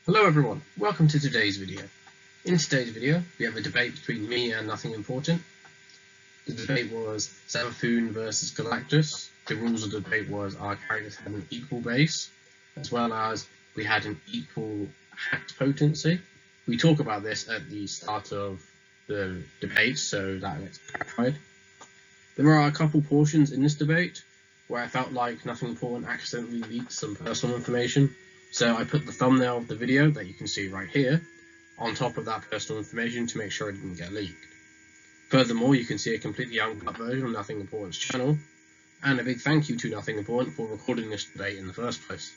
Hello everyone, welcome to today's video. In today's video, we have a debate between me and Nothing Important. The debate was Savathûn versus Galactus. The rules of the debate was our characters had an equal base, as well as we had an equal hacked potency. We talk about this at the start of the debate, so that gets clarified. There are a couple portions in this debate where I felt like Nothing Important accidentally leaked some personal information. So I put the thumbnail of the video that you can see right here on top of that personal information to make sure it didn't get leaked. Furthermore, you can see a completely uncut version of Nothing Important's channel, and a big thank you to Nothing Important for recording this debate in the first place.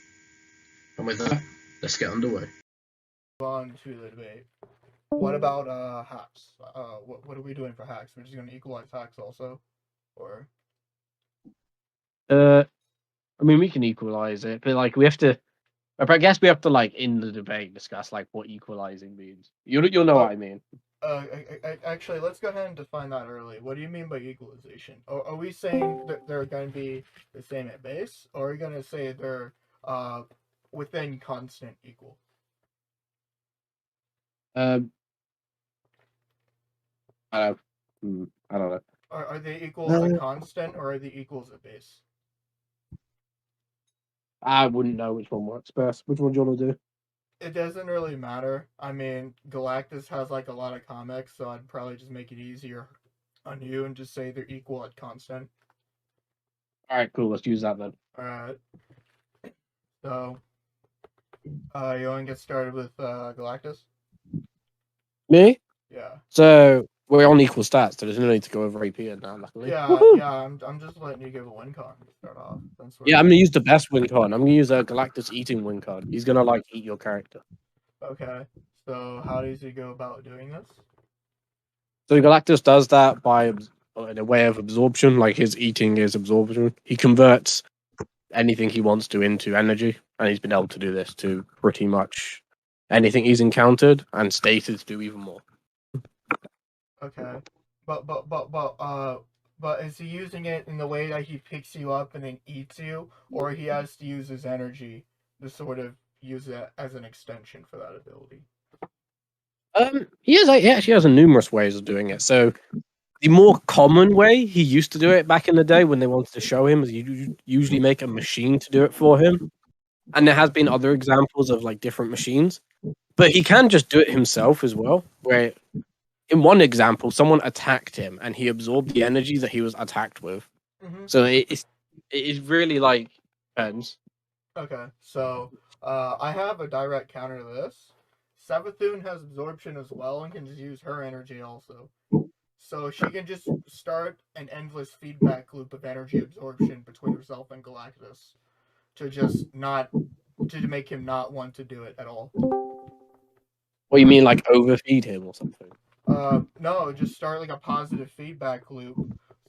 And with that, let's get underway. On to the debate. What about hacks? What are we doing for hacks? We're just gonna equalize hacks also, or? I mean, we can equalize it, but like we have to. I guess we have to like in the debate discuss like what equalizing means. You'll know what I mean. Actually, let's go ahead and define that early. What do you mean by equalization? Are we saying that they're going to be the same at base, or are we going to say they're within constant equal? I don't know. Are they equals at constant, or are they equals at base? I wouldn't know which one works best. Which one do you want to do? It doesn't really matter. I mean, Galactus has like a lot of comics, so I'd probably just make it easier on you and just say they're equal at constant. Alright, cool. Let's use that then. Alright. So, you want to get started with Galactus? Me? Yeah. So, we're on equal stats, so there's no need to go over AP now, luckily. Yeah, I'm just letting you give a win con to start off. Yeah, I'm going to use the best win con. I'm going to use a Galactus eating win con. He's going to, like, eat your character. Okay. So, how does he go about doing this? So, Galactus does that by, in a way of absorption, like his eating is absorption. He converts anything he wants to into energy, and he's been able to do this to pretty much anything he's encountered, and stated to do even more. Okay, but is he using it in the way that he picks you up and then eats you, or he has to use his energy to sort of use it as an extension for that ability? He actually has numerous ways of doing it. So the more common way he used to do it back in the day when they wanted to show him is you usually make a machine to do it for him. And there has been other examples of like different machines, but he can just do it himself as well. Where in one example, someone attacked him and he absorbed the energy that he was attacked with. Mm-hmm. So it is really like depends. Okay, so I have a direct counter to this. Savathûn has absorption as well and can just use her energy also. So she can just start an endless feedback loop of energy absorption between herself and Galactus to just to make him not want to do it at all. What you mean, like overfeed him or something? No, just start like a positive feedback loop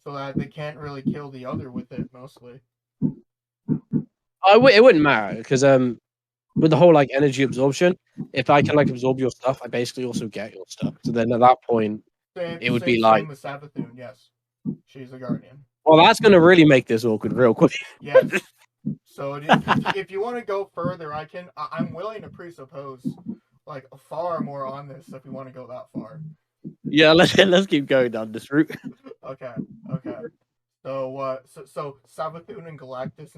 so that they can't really kill the other with it mostly. It wouldn't matter because with the whole like energy absorption, if I can like absorb your stuff, I basically also get your stuff. So then at that point, it would be like same with Savathûn. Yes, she's a guardian. Well, that's gonna really make this awkward real quick. Yes. So if you want to go further, I'm willing to presuppose like far more on this if we want to go that far. Yeah, let's keep going down this route. Okay. So so Savathûn and Galactus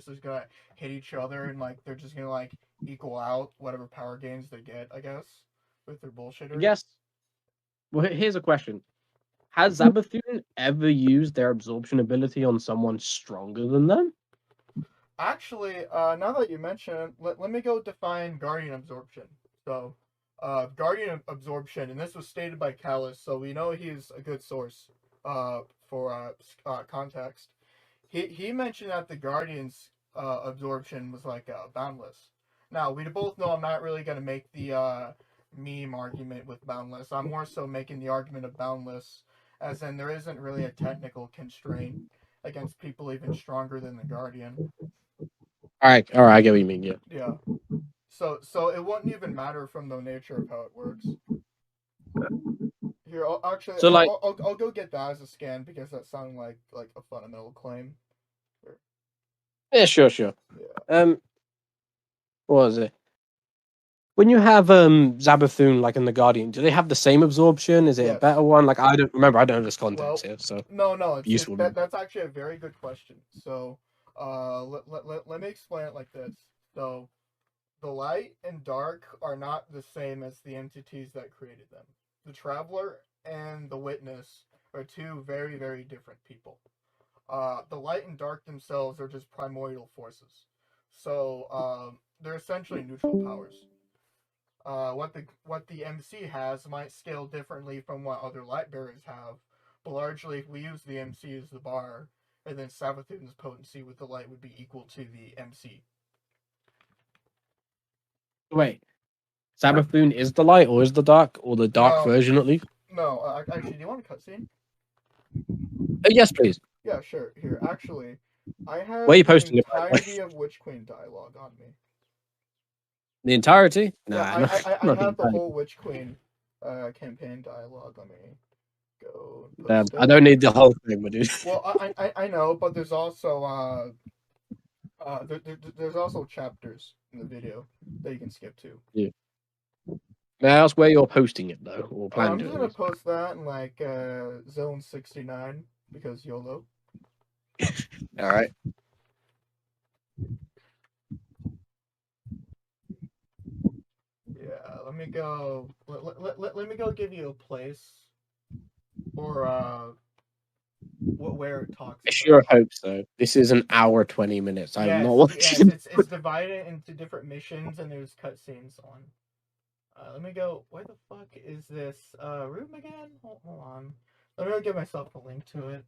is gonna hit each other and like they're just gonna like equal out whatever power gains they get, I guess, with their bullshitters. Yes. Well, here's a question: has Savathûn ever used their absorption ability on someone stronger than them? Actually, now that you mention it, let me go define Guardian Absorption. So, Guardian Absorption, and this was stated by Callus, so we know he's a good source for context. He mentioned that the Guardian's absorption was like boundless. Now, we both know I'm not really going to make the meme argument with boundless. I'm more so making the argument of boundless, as in there isn't really a technical constraint against people even stronger than the Guardian. All right, I get what you mean. Yeah. So it wouldn't even matter from the nature of how it works. Here, I'll go get that as a scan because that sounded like a fundamental claim. Yeah, sure. Yeah. What was it? when you have Savathûn like in the Guardian, do they have the same absorption? Is it a Yes. better one? Like I don't remember. I don't know this context Well, here, so no, useful. that's actually a very good question. So, let me explain it like this. So, the light and dark are not the same as the entities that created them. The Traveler and the Witness are two very, very different people. The light and dark themselves are just primordial forces. So, they're essentially neutral powers. What the MC has might scale differently from what other light bearers have, but largely, if we use the MC as the bar, and then Savathûn's potency with the light would be equal to the MC. Wait, Savathûn is the light, or is the dark, or the dark No. version at least? No, actually, do you want a cutscene? Yes, please. Yeah, sure. Here, actually, I have Where are you the posting it, by the way? entirety of Witch Queen dialogue on me. The entirety? Nah, Yeah, no, I not the have the entirety. whole Witch Queen campaign dialogue on me. Go. Damn, Post I it. don't need the whole thing, but dude. Well, I know, but there's also there's also chapters in the video that you can skip to. Yeah. May I ask where you're posting it though, or plan I'm to? just gonna post that in like zone 69 because YOLO. All right. Yeah, let me go. Let me go give you a place or where it talks. I sure hope so. This is an hour 20 minutes. I'm Yes, not watching. yes, it's divided into different missions and there's cutscenes on. Let me go. Where the fuck is this room again? Hold on. Let me go give myself a link to it.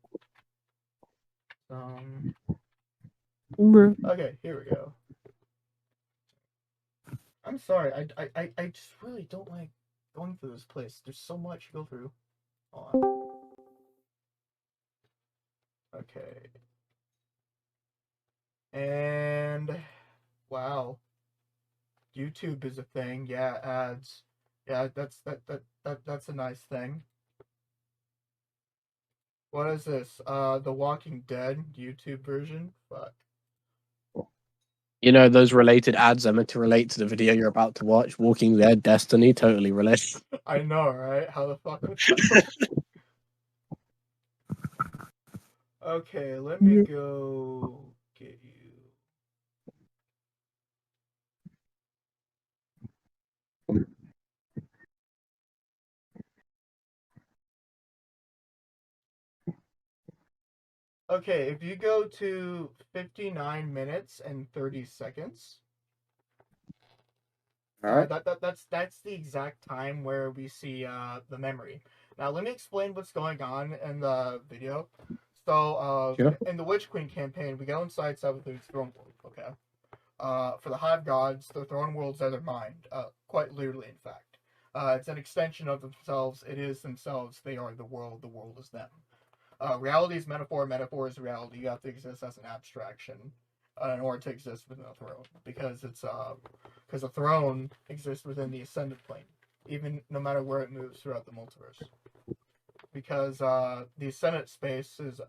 Okay, here we go. I'm sorry. I just really don't like going through this place. There's so much to go through. Hold on. Okay. And wow. YouTube is a thing. Yeah, ads. Yeah, that's a nice thing. What is this? The Walking Dead YouTube version? Fuck. You know, those related ads are meant to relate to the video you're about to watch. Walking Dead, Destiny, totally related. I know, right? How the fuck would that Okay, let me go get you. Okay, if you go to 59 minutes and 30 seconds, Alright. that's the exact time where we see the memory. Now let me explain what's going on in the video. So Sure. in the Witch Queen campaign, we go inside Savathûn's throne world. Okay. For the Hive Gods, the throne worlds are their mind. Quite literally, in fact. It's an extension of themselves. It is themselves. They are the world. The world is them. Reality is metaphor. Metaphor is reality. You have to exist as an abstraction in order to exist within a throne, because a throne exists within the ascended plane, even no matter where it moves throughout the multiverse. Because the ascendant space is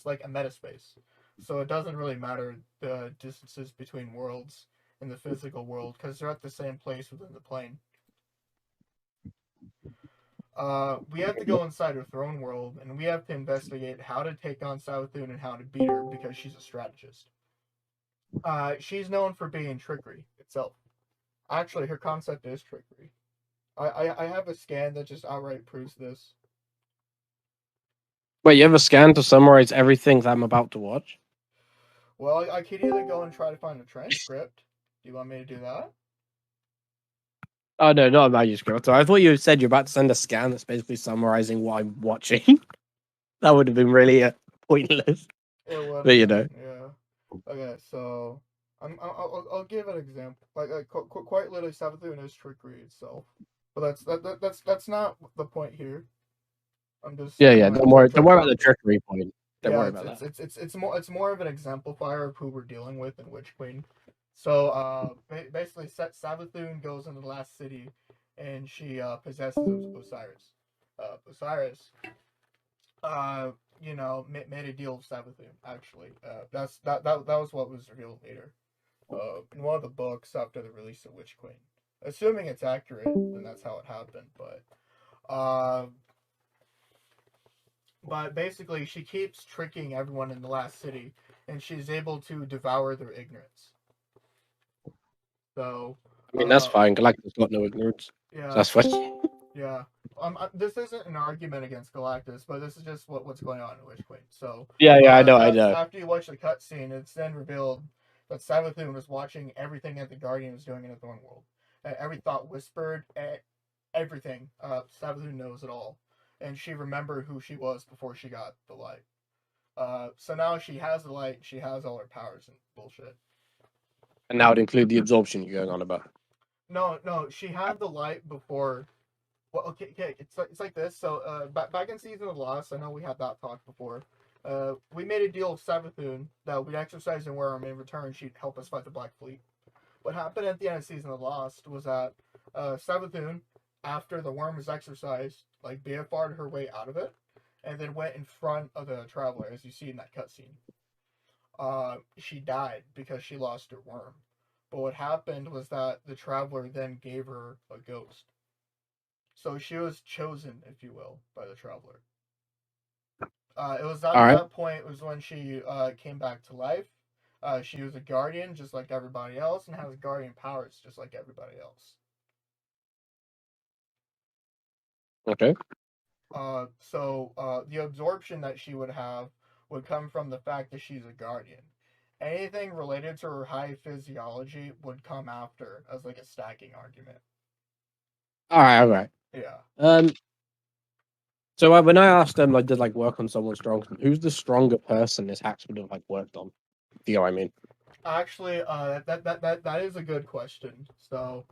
like a meta space, so it doesn't really matter the distances between worlds in the physical world because they're at the same place within the plane. We have to go inside her throne world, and we have to investigate how to take on Savathûn and how to beat her because she's a strategist. She's known for being trickery itself. Actually, her concept is trickery. I have a scan that just outright proves this. Wait, you have a scan to summarize everything that I'm about to watch? Well, I could either go and try to find a transcript. Do you want me to do that? Oh no, not a manuscript. I thought you said you're about to send a scan that's basically summarizing what I'm watching. That would have been really pointless. It would. But you know. Yeah. Okay, so I'll give an example. Like quite literally, Savathûn is trickery itself. But that's not the point here. I'm just Yeah. Don't worry about the trickery point. Don't worry about that. It's more of an exemplifier of who we're dealing with in Witch Queen. So basically, Savathûn goes into the last city, and she possesses Osiris. Osiris, made a deal with Savathûn. Actually, that was what was revealed later. In one of the books after the release of Witch Queen. Assuming it's accurate, then that's how it happened. But basically, she keeps tricking everyone in the last city, and she's able to devour their ignorance. So, I mean, that's fine. Galactus got no ignorance. yeah, So that's fine. yeah. This isn't an argument against Galactus, but this is just what's going on in Witch Queen. So, Yeah, I know. After you watch the cutscene, it's then revealed that Savathûn was watching everything that the Guardian was doing in the Thorn World. Every thought whispered, everything. Savathûn knows it all, and she remembered who she was before she got the light. So now she has the light. She has all her powers and bullshit. And that would include the absorption you're going on about. No, she had the light before. Well, okay, it's like this. So, back in Season of Lost, I know we had that talk before. We made a deal with Savathûn that we'd exercise and Meruem. In return, she'd help us fight the Black Fleet. What happened at the end of Season of Lost was that Savathûn, after the worm was exercised, like BFR'd her way out of it, and then went in front of the Traveler, as you see in that cutscene. She died because she lost her worm. But what happened was that the Traveler then gave her a ghost. So she was chosen, if you will, by the Traveler. It was at that point was when she came back to life. She was a guardian, just like everybody else, and has guardian powers, just like everybody else. Okay. So the absorption that she would have would come from the fact that she's a guardian. Anything related to her high physiology would come after as like a stacking argument. All right. Yeah. So when I asked them, like, did like work on someone strong, who's the stronger person this hacks would have like worked on? Do you know what I mean? Actually, that is a good question. So,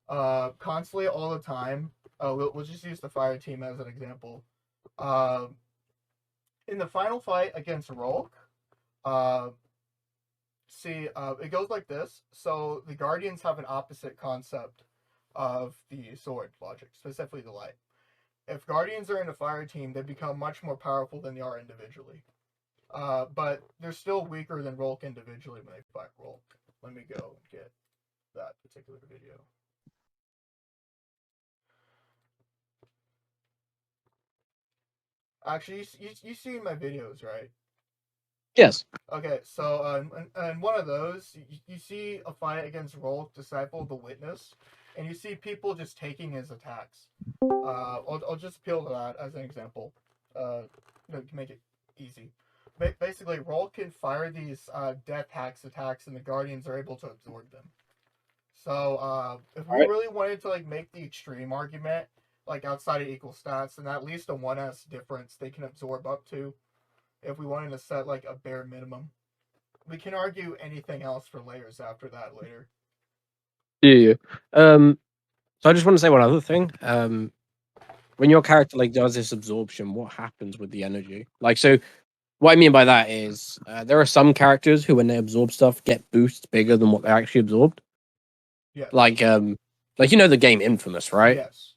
constantly, all the time, we'll just use the fire team as an example. In the final fight against Rolk, it goes like this. So the Guardians have an opposite concept of the sword logic, specifically the light. If Guardians are in a fire team, they become much more powerful than they are individually. But they're still weaker than Rolk individually when they fight Rolk. Let me go and get that particular video. Actually, you see my videos, right? Yes. Okay, so in one of those, you see a fight against Rolk, Disciple the Witness, and you see people just taking his attacks. I'll just appeal to that as an example, to make it easy. Basically, Rolk can fire these death hacks attacks, and the Guardians are able to absorb them. So if we really wanted to like make the extreme argument, like outside of equal stats, and at least a 1s difference they can absorb up to, if we wanted to set like a bare minimum. We can argue anything else for layers after that later. Yeah. So I just want to say one other thing. When your character like does this absorption, what happens with the energy? Like, so what I mean by that is there are some characters who, when they absorb stuff, get boosts bigger than what they actually absorbed. Yes. Like you know the game Infamous, right? Yes.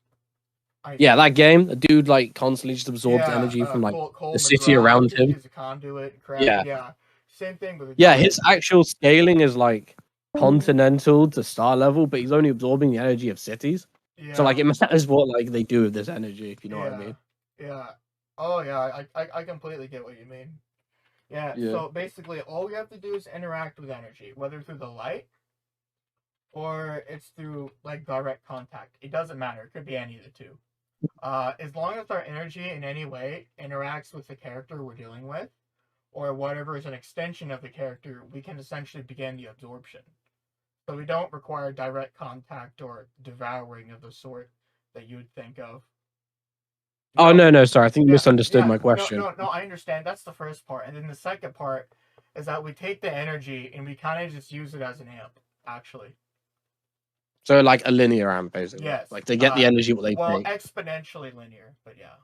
Yeah, that game, the dude like constantly just absorbs energy from like Cole the city around him. He's a conduit. Yeah. Same thing with his actual scaling is like continental to star level, but he's only absorbing the energy of cities. Yeah. So like it matters what like they do with this energy, if you know what I mean. Yeah. Oh yeah, I completely get what you mean. Yeah. So basically all we have to do is interact with energy, whether through the light or it's through like direct contact. It doesn't matter. It could be any of the two. As long as our energy in any way interacts with the character we're dealing with, or whatever is an extension of the character, we can essentially begin the absorption. So we don't require direct contact or devouring of the sort that you would think of. Oh, no, sorry. I think you misunderstood my question. No, I understand. That's the first part. And then the second part is that we take the energy and we kind of just use it as an amp, actually. So like a linear amp, basically. Yes. Like they get the energy what they take. Well, exponentially linear, but yeah.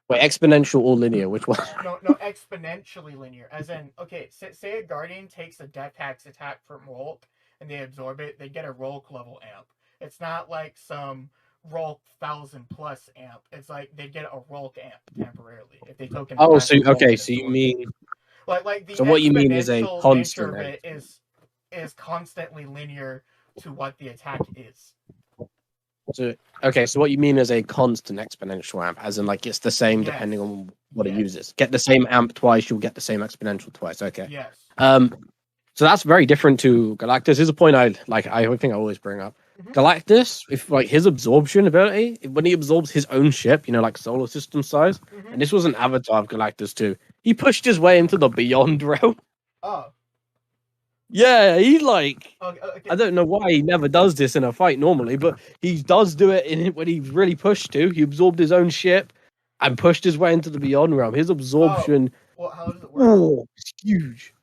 Wait, exponential or linear? Which one? No, exponentially linear. As in, okay, say a Guardian takes a Death Hacks attack from Rolk and they absorb it, they get a Rolk level amp. It's not like some Rolk 1000+ amp. It's like they get a Rolk amp temporarily if they token. Oh, so you mean like the so what you mean is a constant nature of it is constantly linear to what the attack is. So okay, so what you mean is a constant exponential amp, as in like it's the same Yes. depending on what it Yes. uses. Get the same amp twice, you'll get the same exponential twice. Okay. Yes. So that's very different to Galactus. Here's a point I think I always bring up. Mhm. Galactus, if like his absorption ability, when he absorbs his own ship, like solar system size, Mhm. and this was an avatar of Galactus too. He pushed his way into the beyond realm. Oh. Yeah, he like Okay. I don't know why he never does this in a fight normally, but he does do it in when he's really pushed to. He absorbed his own ship and pushed his way into the beyond realm. His absorption, Well, how does it work? oh, it's huge.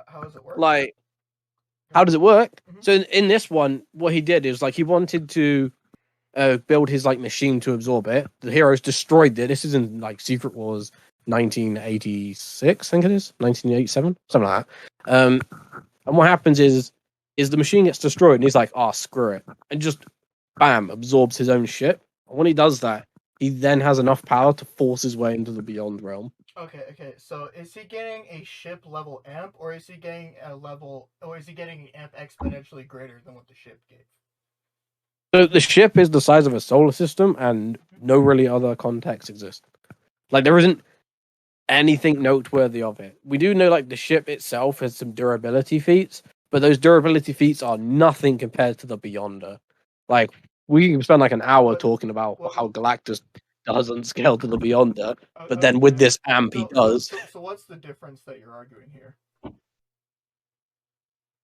How does it work? Like, how does it work? Mhm. So in this one, what he did is like he wanted to build his like machine to absorb it. The heroes destroyed it. This is in like Secret Wars 1986, I think it is 1987, something like that. And what happens is the machine gets destroyed, and he's like, "Oh, screw it," and just bam absorbs his own ship. And when he does that, he then has enough power to force his way into the beyond realm. Okay. So is he getting a ship level amp, or is he getting an amp exponentially greater than what the ship gave? So the ship is the size of a solar system, and no really other context exists. Like there isn't anything noteworthy of it. We do know like the ship itself has some durability feats, but those durability feats are nothing compared to the Beyonder. Like we can spend like an hour talking about how Galactus doesn't scale to the Beyonder, but then with this amp he does. So what's the difference that you're arguing here?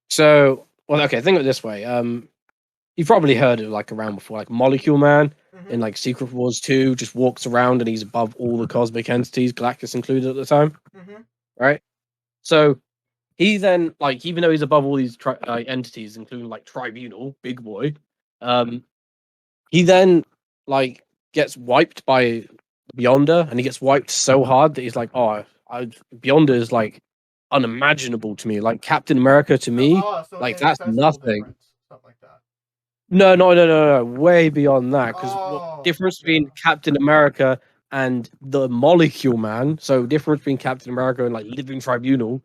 So, well, okay, think of it this way. You've probably heard of like around before, like Molecule Man in like Secret Wars 2 just walks around and he's above all the cosmic entities, Galactus included at the time. Right? So he then, like, even though he's above all these entities, including like Tribunal, Big Boy, he then like gets wiped by Beyonder, and he gets wiped so hard that he's like, Beyonder is like unimaginable to me. Like Captain America to me, So like that's nothing. Something like that. No, way beyond that. Because what difference between Captain America and the Molecule Man? So difference between Captain America and like Living Tribunal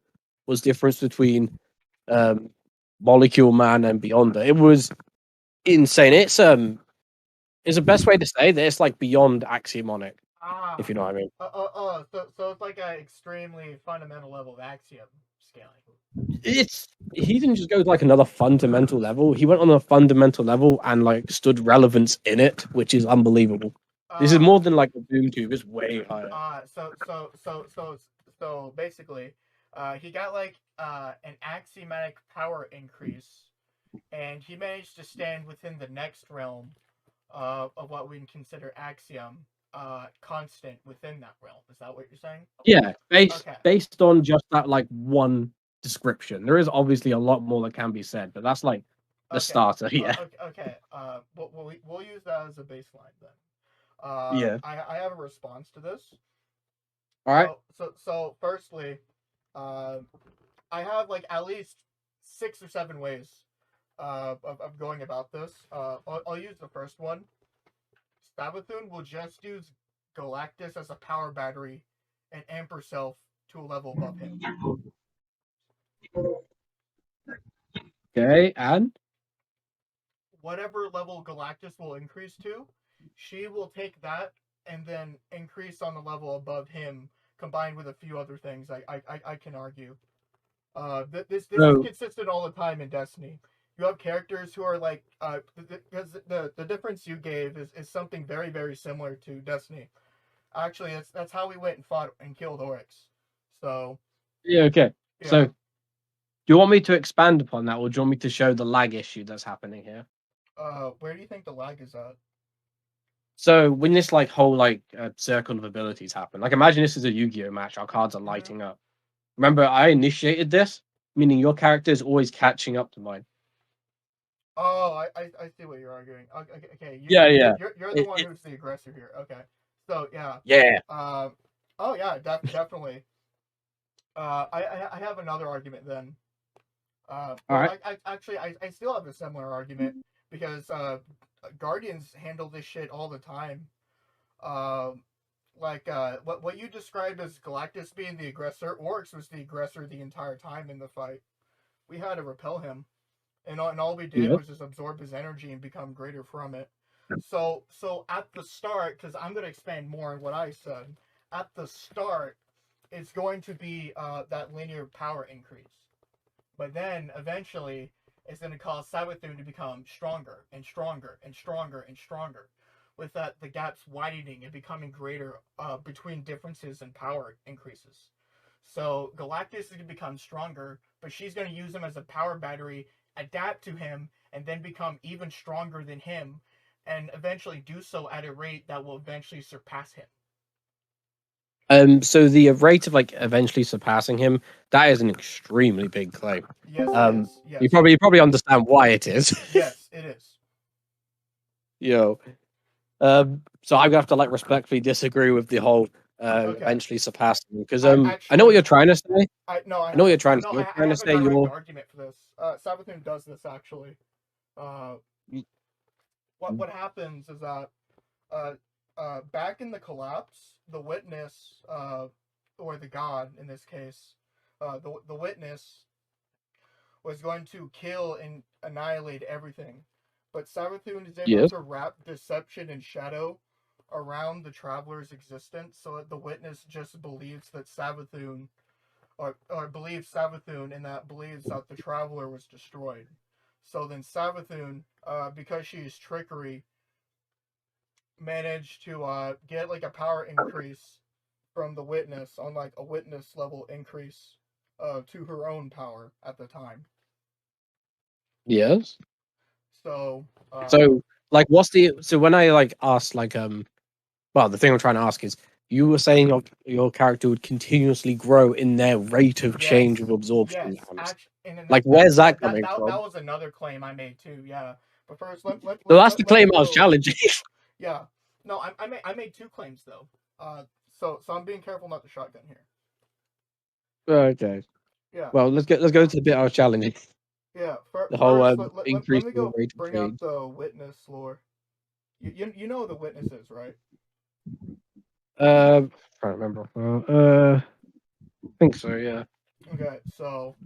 was difference between Molecule Man and Beyonder. It was insane. It's the best way to say that it's like beyond axiomonic, if you know what I mean. So it's like an extremely fundamental level of axiom scaling. He didn't just go to like another fundamental level. He went on a fundamental level and like stood relevance in it, which is unbelievable. This is more than like a boom tube. It's way higher. So basically, he got like an axiomatic power increase, and he managed to stand within the next realm of what we can consider axiom constant within that realm. Is that what you're saying? Yeah, based on just that like one description. There is obviously a lot more that can be said, but that's like the starter. Yeah. Okay. We'll use that as a baseline then. Yeah. I have a response to this. All right. So firstly, I have like at least 6 or 7 ways of going about this. I'll use the first one. Savathûn will just use Galactus as a power battery and amp herself to a level above him. Okay, and whatever level Galactus will increase to, she will take that and then increase on the level above him, combined with a few other things. I can argue. This is consistent all the time in Destiny. You have characters who are like, because the difference you gave is something very, very similar to Destiny. Actually, that's how we went and fought and killed Oryx. So yeah, okay. Yeah. So, do you want me to expand upon that, or do you want me to show the lag issue that's happening here? Where do you think the lag is at? So when this like whole like circle of abilities happen, like imagine this is a Yu-Gi-Oh match. Our cards are lighting up. Remember, I initiated this, meaning your character is always catching up to mine. Oh, I see what you're arguing. Okay. Yeah. You're the one who's the aggressor here. Okay. So yeah. Yeah. Oh yeah, definitely. I have another argument then. All right. I still have a similar argument because Guardians handle this shit all the time. What you described as Galactus being the aggressor, Oryx was the aggressor the entire time in the fight. We had to repel him. and all we did was just absorb his energy and become greater from it. So at the start, because I'm going to expand more on what I said, at the start, it's going to be that linear power increase. But then, eventually, it's going to cause Savathûn to become stronger and stronger and stronger and stronger, with the gaps widening and becoming greater between differences in power increases. So Galactus is going to become stronger, but she's going to use him as a power battery, adapt to him, and then become even stronger than him, and eventually do so at a rate that will eventually surpass him. So the rate of like eventually surpassing him, that is an extremely big claim. Yes, it is. Yes. You probably understand why it is. Yes, it is. Yo. So I'm gonna have to like respectfully disagree with the whole eventually surpassing, because I know what you're trying to say. I know what you're trying to say. You're trying to say your argument for this. Savathûn does this actually. What happens is that back in the collapse, the witness, or the god in this case, the witness was going to kill and annihilate everything. But Savathûn is able to wrap deception and shadow around the traveler's existence, so that the witness just believes that Savathûn, or believes Savathûn, and that believes that the traveler was destroyed. So then Savathûn, because she is trickery, managed to get like a power increase from the witness, on like a witness level increase to her own power at the time. Yes. So like, what's the when I like asked like well, the thing I'm trying to ask is, you were saying your character would continuously grow in their rate of change of absorption. Yes, like, where's that coming from? That was another claim I made too. Yeah, but first, so that's the claim I was challenging. Yeah, no, I made two claims though. So I'm being careful not to shotgun here. Okay. Yeah. Well, let's go to the bit I was challenging. Yeah. The whole increase. Let me go bring out the witness lore. You know the witnesses, right? Trying to remember. I think so. Yeah. Okay, so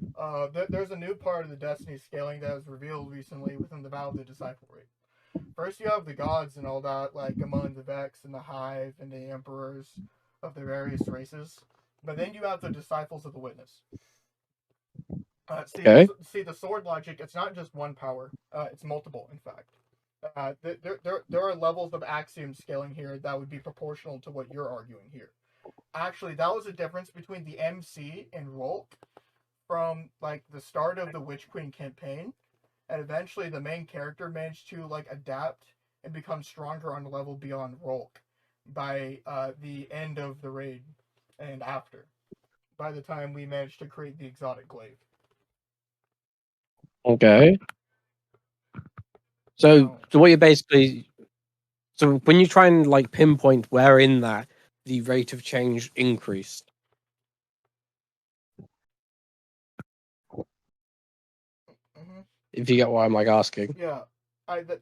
there's a new part of the Destiny scaling that was revealed recently within the Vow of the Disciple rate. First, you have the gods and all that, like among the Vex and the Hive and the emperors of the various races. But then you have the disciples of the Witness. See, the sword logic, it's not just one power. It's multiple, in fact. There are levels of axiom scaling here that would be proportional to what you're arguing here. Actually, that was a difference between the MC and Rolk from like the start of the Witch Queen campaign, and eventually the main character managed to like adapt and become stronger on a level beyond Rolk by the end of the raid and after. By the time we managed to create the exotic glaive. Okay. So what you basically, so when you try and like pinpoint where in that the rate of change increased. If you get what I'm like asking. Yeah, but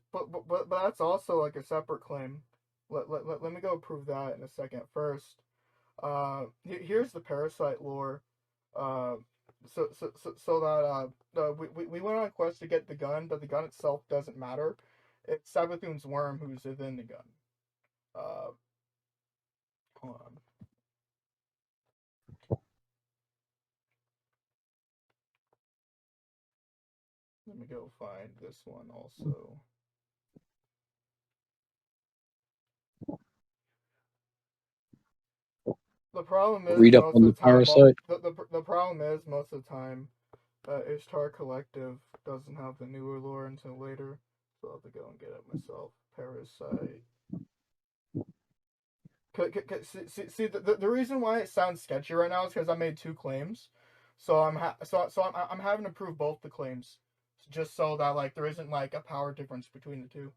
that's also like a separate claim. Let me go prove that in a second. First, here's the parasite lore. So that we went on a quest to get the gun, but the gun itself doesn't matter. It's Savathûn's worm who's within the gun. Hold on. Let me go find this one also. The problem is read up on the parasite. The problem is most of the time, Ishtar Collective doesn't have the newer lore until later, so I'll have to go and get it myself. Parasite. See, the reason why it sounds sketchy right now is because I made two claims, so I'm having to prove both the claims, just so that like there isn't like a power difference between the two.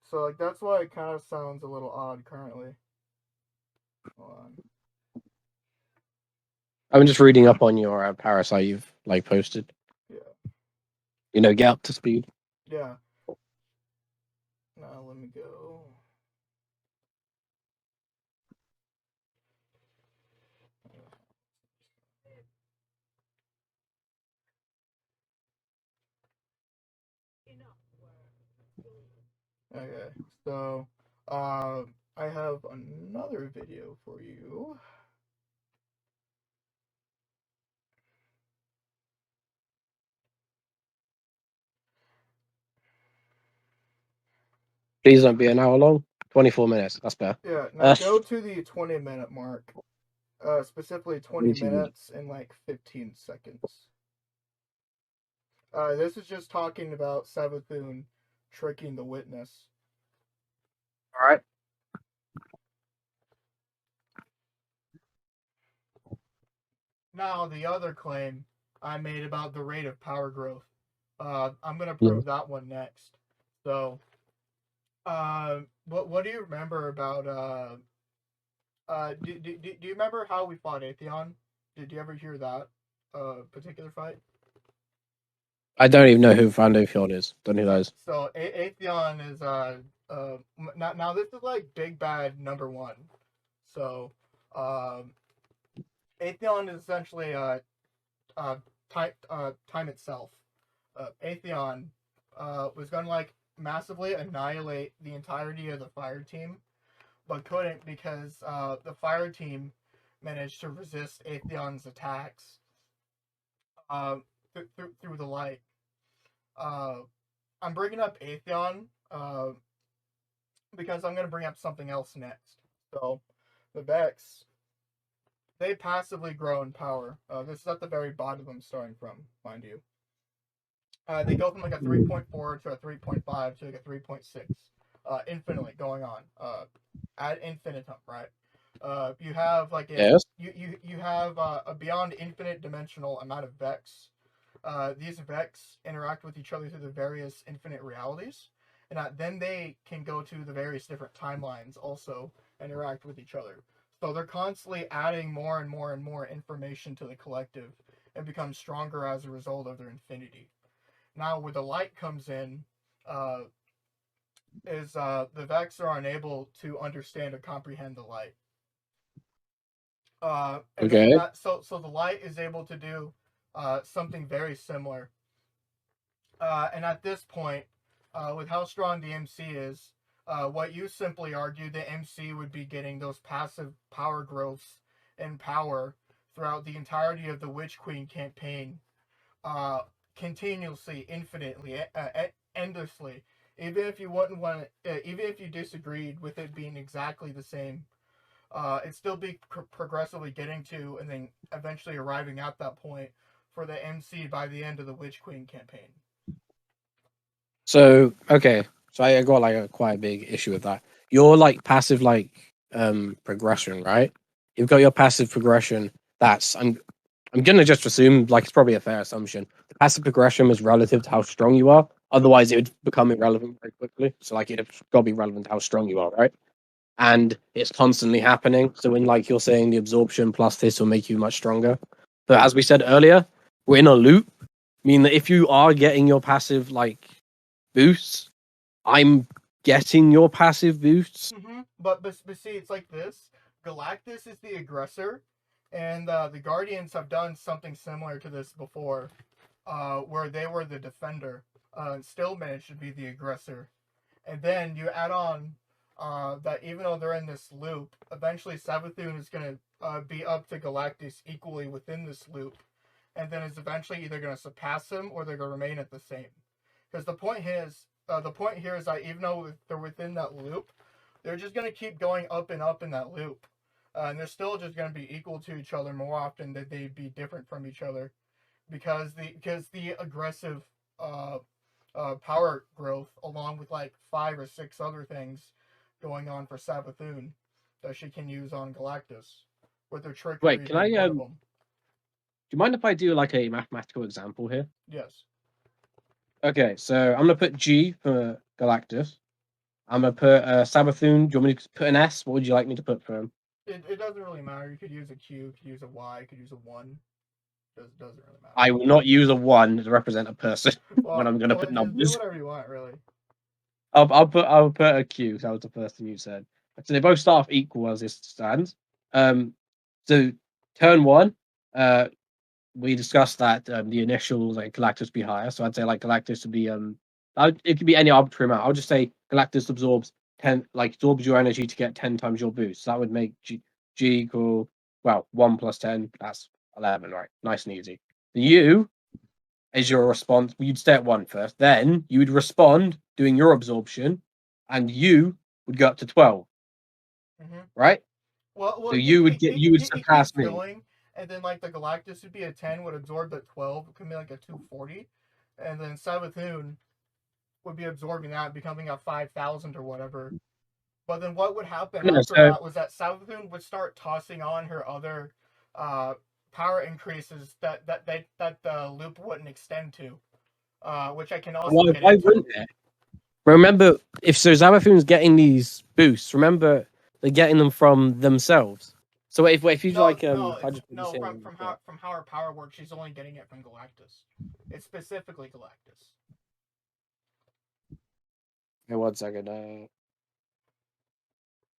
So like that's why it kind of sounds a little odd currently. Hold on. I'm just reading up on your parasite you've like posted. Yeah. You know, get up to speed. Yeah. Now let me go. Okay, so I have another video for you. Please don't be an hour long. 24 minutes. That's better. Yeah, now go to the 20-minute mark. Specifically 20 minutes and like 15 seconds. This is just talking about Savathûn tricking the witness. All right. Now, the other claim I made about the rate of power growth. I'm going to prove that one next. So, what do you remember about... do you remember how we fought Atheon? Did you ever hear that particular fight? I don't even know who Demifiend is. Don't know who that is. So Atheon is now this is like big bad #1. So Atheon is essentially time itself. Atheon was going to like massively annihilate the entirety of the fire team, but couldn't because the fire team managed to resist Atheon's attacks through the light. I'm bringing up Atheon because I'm going to bring up something else next. So, the Vex, they passively grow in power. This is at the very bottom I'm starting from, mind you. They go from like a 3.4 to a 3.5 to like a 3.6. Infinitely going on. Ad infinitum, right? You have like a, yes. You have a beyond infinite dimensional amount of Vex. These Vex interact with each other through the various infinite realities, and then they can go to the various different timelines also interact with each other. So they're constantly adding more and more and more information to the collective and become stronger as a result of their infinity. Now, where the light comes in, is the Vex are unable to understand or comprehend the light. Okay. So the light is able to do something very similar. And at this point, with how strong the MC is, what you simply argue, the MC would be getting those passive power growths in power throughout the entirety of the Witch Queen campaign, continuously, infinitely, endlessly. Even if you wouldn't want, even if you disagreed with it being exactly the same, it'd still be progressively getting to, and then eventually arriving at that point for the MC by the end of the Witch Queen campaign. So okay, so I got like quite a big issue with that. Your like passive progression, right? You've got your passive progression. That's I'm gonna just assume like it's probably a fair assumption. The passive progression is relative to how strong you are. Otherwise, it would become irrelevant very quickly. So like it'd got to be relevant to how strong you are, right? And it's constantly happening. So when like you're saying the absorption plus this will make you much stronger. But as we said earlier, we're in a loop. Meaning that if you are getting your passive like boosts, I'm getting your passive boosts. Mm-hmm. But see, it's like this. Galactus is the aggressor, and the Guardians have done something similar to this before, where they were the defender, and still managed to be the aggressor. And then you add on that even though they're in this loop, eventually Savathûn is going to be up to Galactus equally within this loop, and then is eventually either going to surpass him or they're going to remain at the same. Because the point is that even though they're within that loop, they're just going to keep going up and up in that loop. And they're still just going to be equal to each other more often than they'd be different from each other. Because the aggressive power growth, along with like 5 or 6 other things going on for Savathûn that she can use on Galactus. With her trickery. Wait, can I do you mind if I do like a mathematical example here? Yes. Okay, so I'm gonna put G for Galactus. I'm gonna put Savathûn. Do you want me to put an S? What would you like me to put for him? It doesn't really matter. You could use a Q, you could use a Y, you could use a 1. Doesn't really matter. I will not use a 1 to represent a person when I'm gonna put numbers. Do whatever you want, really. I'll put a Q. That was the first thing you said. So they both start off equal as this stands. So turn 1, we discussed that the initials like Galactus be higher. So I'd say like Galactus would be it could be any arbitrary amount. I'll just say Galactus absorbs 10, like absorbs your energy to get 10 times your boost. So that would make G equal 1 plus 10. That's 11, right? Nice and easy. You is your response. You'd stay at 1 first. Then you would respond doing your absorption, and you would go up to 12. Right? Well, so you would surpass me. Going, and then like the Galactus would be a 10, would absorb at 12, it could be like a 240, and then Savathûn would be absorbing that, becoming a 5,000 or whatever. But then what would happen after that was that Savathûn would start tossing on her other power increases that the loop wouldn't extend to, which I can also get why into. Wouldn't it? Remember, if Savathûn's getting these boosts, remember they're getting them from themselves. So if you from how her power works, she's only getting it from Galactus. It's specifically Galactus. Hey, 1 second.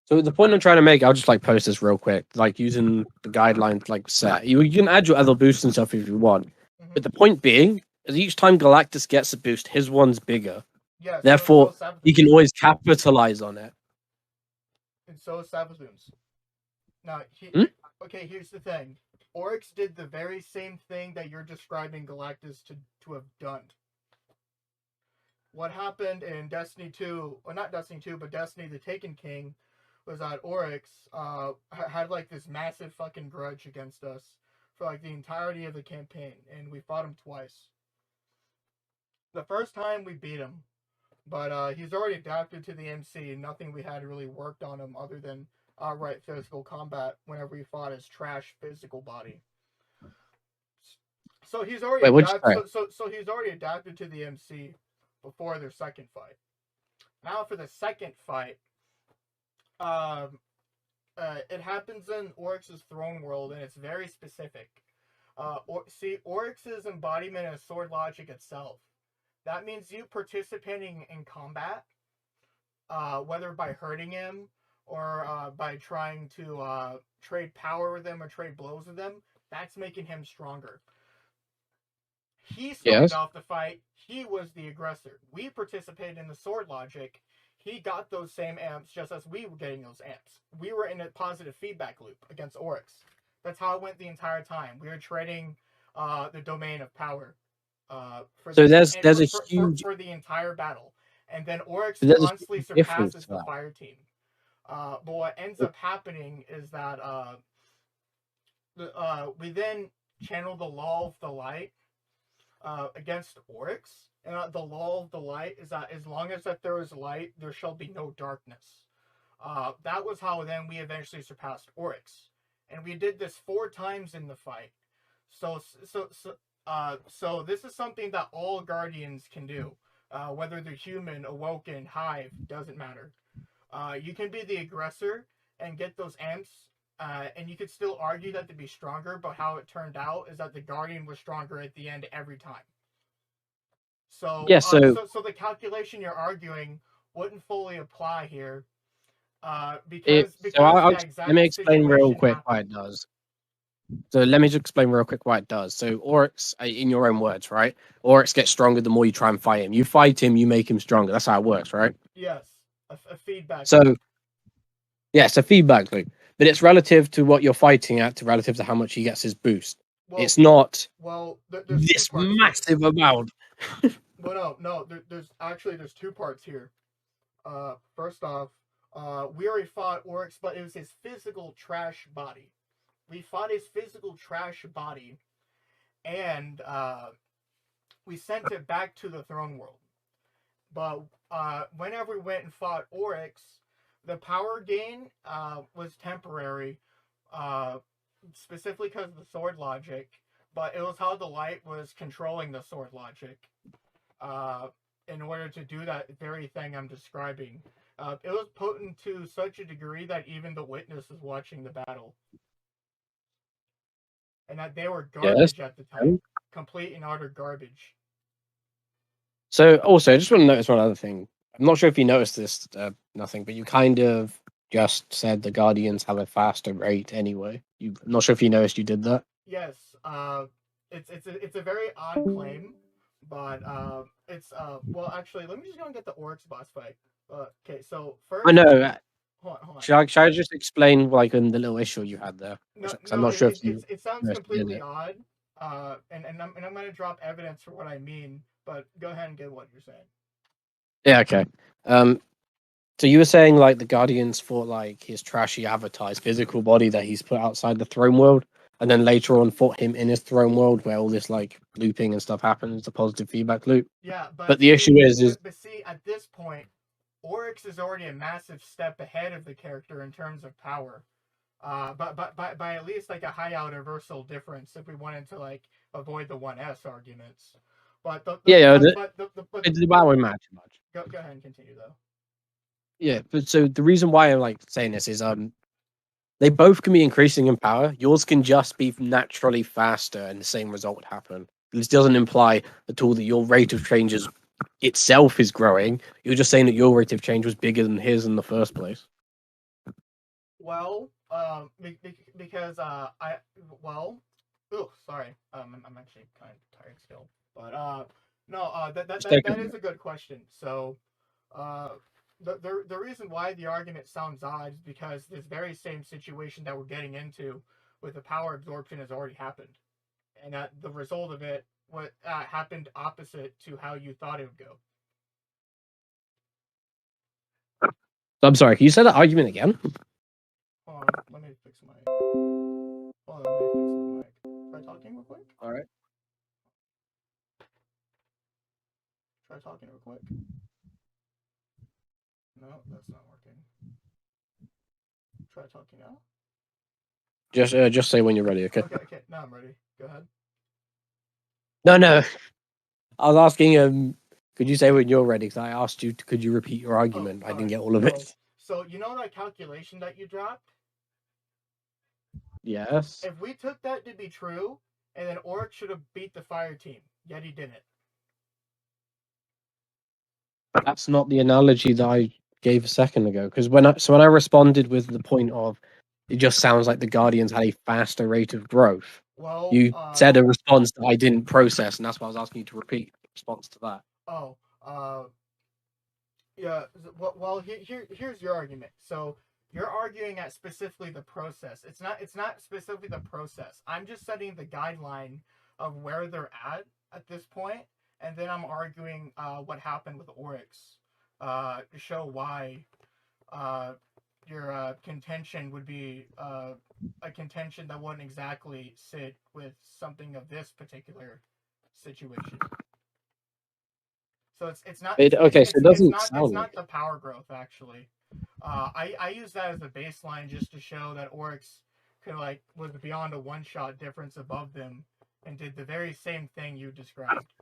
So the point I'm trying to make, I'll just like post this real quick, like using the guidelines like set. You can add your other boosts and stuff if you want, but the point being is each time Galactus gets a boost, his one's bigger. Yeah. Therefore, you can always capitalize on it. And so is Savathûn's. Now, okay, here's the thing. Oryx did the very same thing that you're describing Galactus to have done. What happened in Destiny 2, or not Destiny 2, but Destiny the Taken King, was that Oryx had like this massive fucking grudge against us for like the entirety of the campaign, and we fought him twice. The first time we beat him, but he's already adapted to the MC, and nothing we had really worked on him other than outright physical combat whenever we fought his trash physical body. So he's already so he's already adapted to the MC before their second fight. Now for the second fight, it happens in Oryx's throne world, and it's very specific. Oryx's embodiment is sword logic itself. That means you participating in combat, whether by hurting him or by trying to trade power with him or trade blows with him, that's making him stronger. He started off the fight. He was the aggressor. We participated in the sword logic. He got those same amps just as we were getting those amps. We were in a positive feedback loop against Oryx. That's how it went the entire time. We were trading the domain of power. For the entire battle. And then Oryx constantly surpasses the fire team. But what ends up happening is that we then channel the law of the light against Oryx. And the law of the light is that as long as that there is light, there shall be no darkness. That was how then we eventually surpassed Oryx. And we did this 4 times in the fight. So this is something that all Guardians can do. Whether they're human, awoken, hive, doesn't matter. You can be the aggressor and get those amps, and you could still argue that to be stronger, but how it turned out is that the Guardian was stronger at the end every time. So the calculation you're arguing wouldn't fully apply here, because let me explain real quick why it does. So let me just explain real quick why it does. So Oryx, in your own words, right? Oryx gets stronger the more you try and fight him. You fight him, you make him stronger. That's how it works, right? Yes, a feedback. So, yeah, it's a feedback loop, but it's relative to what you're fighting at, relative to how much he gets his boost. Well, it's not this massive amount. Well, no. There's 2 parts here. First off, we already fought Oryx, but it was his physical trash body. We fought his physical trash body, and we sent it back to the throne world. But whenever we went and fought Oryx, the power gain was temporary, specifically because of the sword logic, but it was how the light was controlling the sword logic in order to do that very thing I'm describing. It was potent to such a degree that even the witness was watching the battle. And that they were garbage at the time. Complete and utter garbage. So, also, I just want to notice one other thing. I'm not sure if you noticed this, nothing, but you kind of just said the Guardians have a faster rate anyway. I'm not sure if you noticed you did that. Yes. It's a very odd claim, But it's well, actually, let me just go and get the Oryx boss fight. Okay, so first, I know. hold on. Should I just explain like the little issue you had there? No, 'Cause I'm no, not sure if you it sounds understood completely it. odd. And I'm gonna drop evidence for what I mean. But go ahead and get what you're saying. Yeah. Okay. So you were saying like the Guardians fought like his trashy avatar, his physical body that he's put outside the throne world, and then later on fought him in his throne world where all this like looping and stuff happens, the positive feedback loop. Yeah, But the issue is but see, at this point, Oryx is already a massive step ahead of the character in terms of power. But by at least like a high universal difference if we wanted to like avoid the 1S arguments. But yeah, but that won't matter too much. go ahead and continue though. Yeah, but so the reason why I'm like saying this is they both can be increasing in power. Yours can just be naturally faster and the same result would happen. This doesn't imply at all that your rate of change itself is growing. You're just saying that your rate of change was bigger than his in the first place. Well, because sorry, I'm actually kind of tired still, but no, that is a good question. So, the reason why the argument sounds odd is because this very same situation that we're getting into with the power absorption has already happened, and that the result of it what happened opposite to how you thought it would go. I'm sorry, can you say that argument again? Hold on, let me fix my. Hold on, let me fix my mic. Try talking real quick. All right. Try talking real quick. No, that's not working. Try talking now. Just say when you're ready, okay? Okay. Now I'm ready. Go ahead. No. I was asking could you say when you're ready? Because I asked you, could you repeat your argument? I didn't get all of it. So you know that calculation that you dropped? Yes. If we took that to be true, and then Oryx should have beat the fire team, yet he didn't. That's not the analogy that I gave a second ago. Because when I responded with the point of, it just sounds like the Guardians had a faster rate of growth. Well, you said a response that I didn't process, and that's why I was asking you to repeat the response to that. Yeah. Well, here's your argument. So you're arguing at specifically the process. It's not specifically the process. I'm just setting the guideline of where they're at this point, and then I'm arguing what happened with Oryx to show why your contention would be a contention that wouldn't exactly sit with something of this particular situation. So it's not okay. So it doesn't sound it's like not the power growth actually. I use that as a baseline just to show that Oryx was beyond a one-shot difference above them and did the very same thing you described.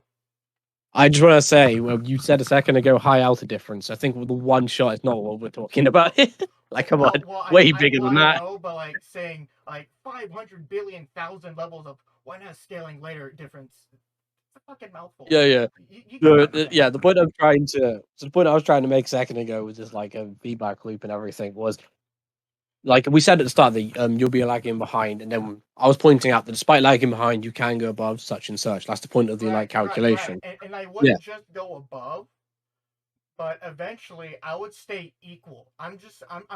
I just want to say, well, you said a second ago high alpha difference. I think the one shot is not what we're talking about. Like, come on, way bigger than that. I know, but like saying like 500 billion thousand levels of 1S scaling later difference. It's a fucking mouthful. Yeah. The point I was trying to make a second ago was just like a feedback loop and everything was like we said at the start that you'll be lagging behind, and then I was pointing out that despite lagging behind, you can go above such and such. That's the point of the calculation. Right. And I wouldn't just go above, but eventually I would stay equal. I'm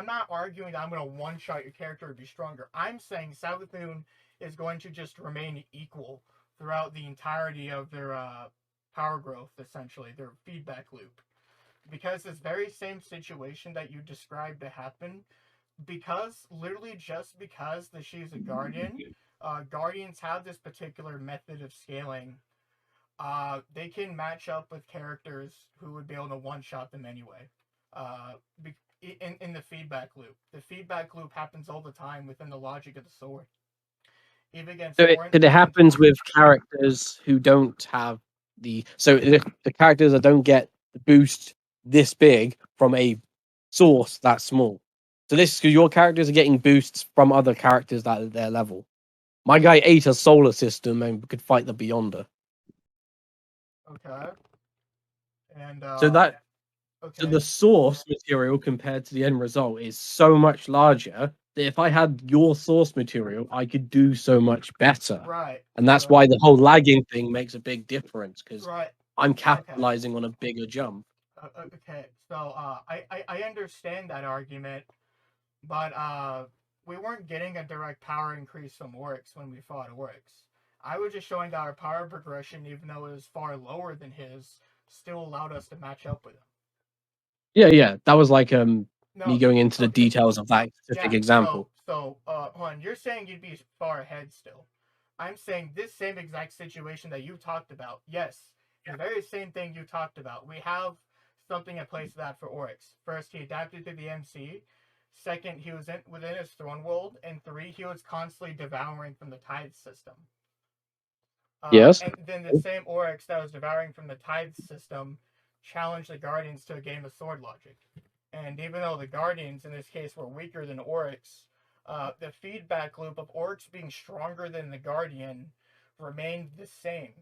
not arguing that I'm going to one-shot your character to be stronger. I'm saying Savathûn is going to just remain equal throughout the entirety of their power growth, essentially, their feedback loop. Because this very same situation that you described to happen, literally just because she's a guardian, guardians have this particular method of scaling. They can match up with characters who would be able to one-shot them anyway. In the feedback loop. The feedback loop happens all the time within the logic of the sword. Even against it happens with characters who don't have the characters that don't get the boost this big from a source that small. So this because your characters are getting boosts from other characters that are their level. My guy ate a solar system and could fight the Beyonder. Okay. And so the source material compared to the end result is so much larger that if I had your source material, I could do so much better. Right. And that's right. why the whole lagging thing makes a big difference, because Right. I'm capitalizing on a bigger jump. Okay. So I understand that argument, but we weren't getting a direct power increase from Oryx when we fought Oryx. I was just showing that our power progression, even though it was far lower than his, still allowed us to match up with him. Yeah. That was like me No, going into the okay. details of that specific Yeah, example. So, hold on. You're saying you'd be far ahead still. I'm saying this same exact situation that you talked about. Yes, the very same thing you talked about. We have something in place of that for Oryx. First, he adapted to the MC. Second, he was within his throne world. And 3, he was constantly devouring from the tithe system. Yes. And then the same Oryx that was devouring from the tithe system challenged the Guardians to a game of sword logic. And even though the Guardians in this case were weaker than Oryx, the feedback loop of Oryx being stronger than the Guardian remained the same,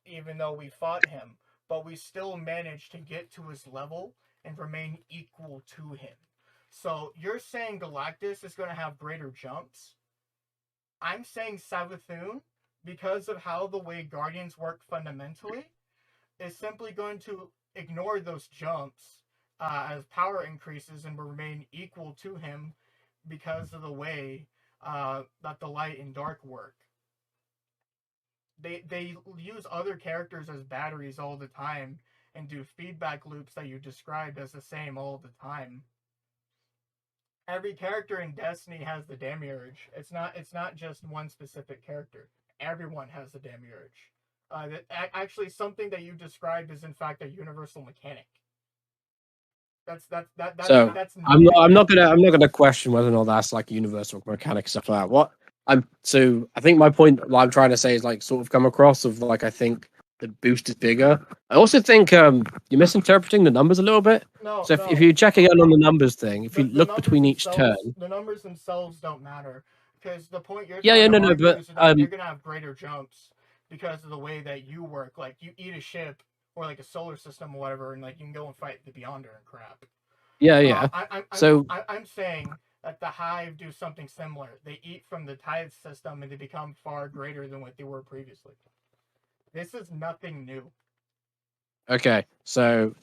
even though we fought him. But we still managed to get to his level and remain equal to him. So you're saying Galactus is going to have greater jumps? I'm saying Savathûn, because of how the way Guardians work fundamentally, is simply going to ignore those jumps as power increases and will remain equal to him because of the way that the light and dark work. They use other characters as batteries all the time and do feedback loops that you described as the same all the time. Every character in Destiny has the Demiurge. It's not just one specific character. Everyone has the Demiurge. Actually, something that you described is in fact a universal mechanic. I'm not gonna question whether or not that's like universal mechanic stuff like that. I think my point, what I'm trying to say, is like sort of come across of like, I think the boost is bigger. I also think you're misinterpreting the numbers a little bit. No, So if you check again on the numbers thing, if you the look between each turn, the numbers themselves don't matter, because the point you're yeah, trying to no, argue but is that you're gonna have greater jumps because of the way that you work. Like you eat a ship or like a solar system or whatever, and like you can go and fight the Beyonder and crap. yeah. I'm saying that the Hive do something similar. They eat from the tithe system and they become far greater than what they were previously. This is nothing new. Okay, so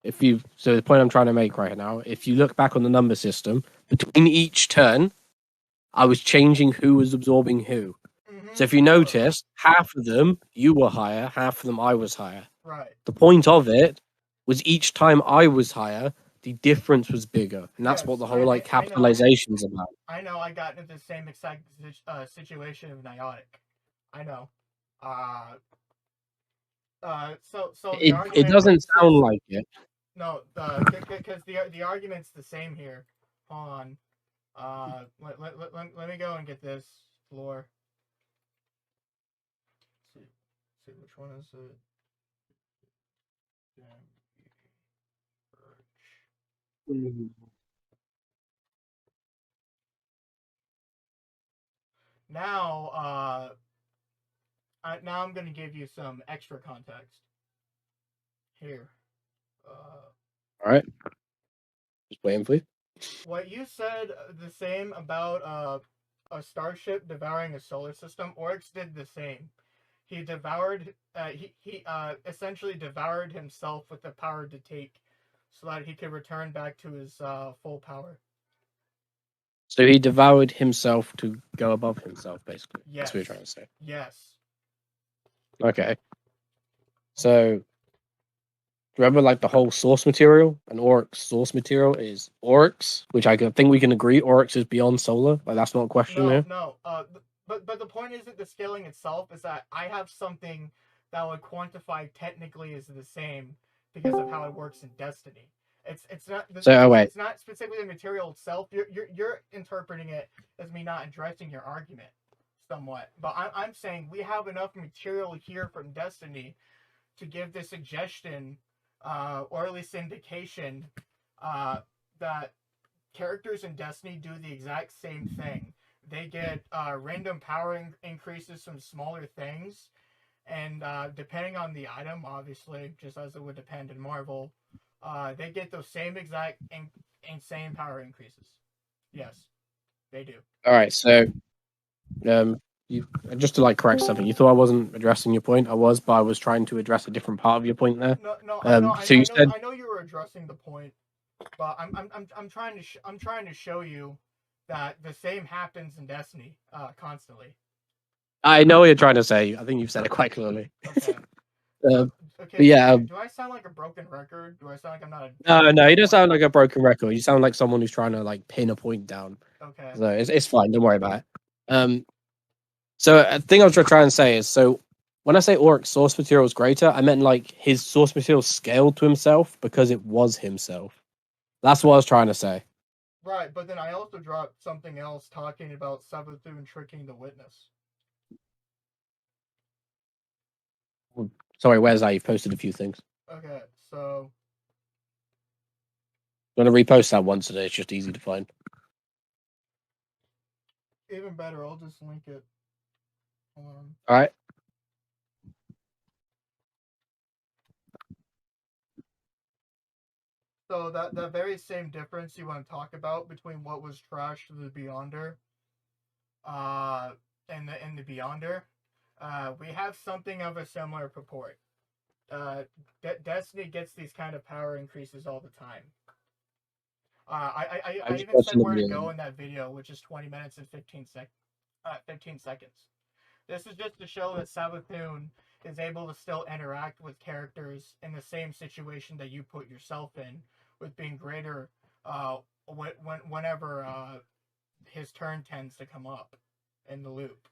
the point I'm trying to make right now, if you look back on the number system, between each turn, I was changing who was absorbing who. Mm-hmm. So if you notice, half of them you were higher, half of them I was higher. Right. The point of it was each time I was higher, the difference was bigger, and that's what the whole like capitalization's about. I know. I got into the same exact situation of Nyotic. I know. So It doesn't sound like it. No, because the argument's the same here. Hold on. Let me go and get this lore. Let's see which one is it. Now, now I'm going to give you some extra context. Here. All right. Just waiting for you. What you said the same about a starship devouring a solar system, Oryx did the same. He devoured. He essentially devoured himself with the power to take, so that he could return back to his full power. So he devoured himself to go above himself, basically. Yes. That's what you're trying to say. Yes. Okay. So remember, like the whole source material, and Oryx source material is Oryx, which I think we can agree Oryx is beyond solar. Like that's not a question here. No. But the point isn't the scaling itself. Is that I have something that would quantify technically as the same because of how it works in Destiny. It's not. It's not specifically the material itself. You're interpreting it as me not addressing your argument somewhat. But I'm saying we have enough material here from Destiny to give the suggestion, or at least indication, that characters in Destiny do the exact same thing. They get random power increases from smaller things, and depending on the item, obviously, just as it would depend in Marvel, they get those same exact insane power increases. Yes. They do. All right, so you just to like correct something. You thought I wasn't addressing your point. I was, but I was trying to address a different part of your point there. No, So you said I know you were addressing the point, but I'm trying to show you that the same happens in Destiny constantly. I know what you're trying to say. I think you've said it quite clearly. Okay. But yeah. Do I sound like a broken record? Do I sound like I'm not No, you don't sound like a broken record. You sound like someone who's trying to like pin a point down. Okay. So it's fine. Don't worry about it. So a thing I was trying to say is, so when I say Auric's source material is greater, I meant like his source material scaled to himself because it was himself. That's what I was trying to say. Right, but then I also dropped something else talking about Savathûn tricking the witness. Sorry, where's that? You posted a few things. Okay, so I'm gonna repost that once today. It's just easy to find. even better, I'll just link it. All right. So that very same difference you want to talk about between what was trash to the Beyonder, and the Beyonder, we have something of a similar purport. Destiny gets these kind of power increases all the time. I even said where to go in that video, which is 20 minutes and 15 seconds. This is just to show that Savathûn is able to still interact with characters in the same situation that you put yourself in, with being greater whenever his turn tends to come up in the loop.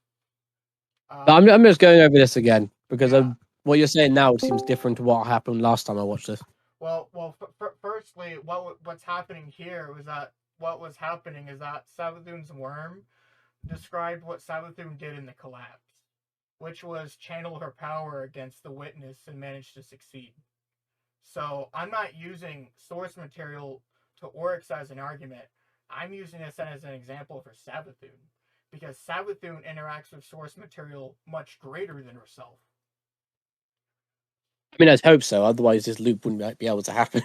I'm just going over this again because what you're saying now seems different to what happened last time I watched this. Well, firstly, what's happening here was that Savathûn's worm described what Savathûn did in the collapse, which was channel her power against the witness and manage to succeed. So I'm not using source material to Oryx as an argument. I'm using this as an example for Savathûn, because Savathûn interacts with source material much greater than herself. I mean, I'd hope so. Otherwise, this loop wouldn't be able to happen.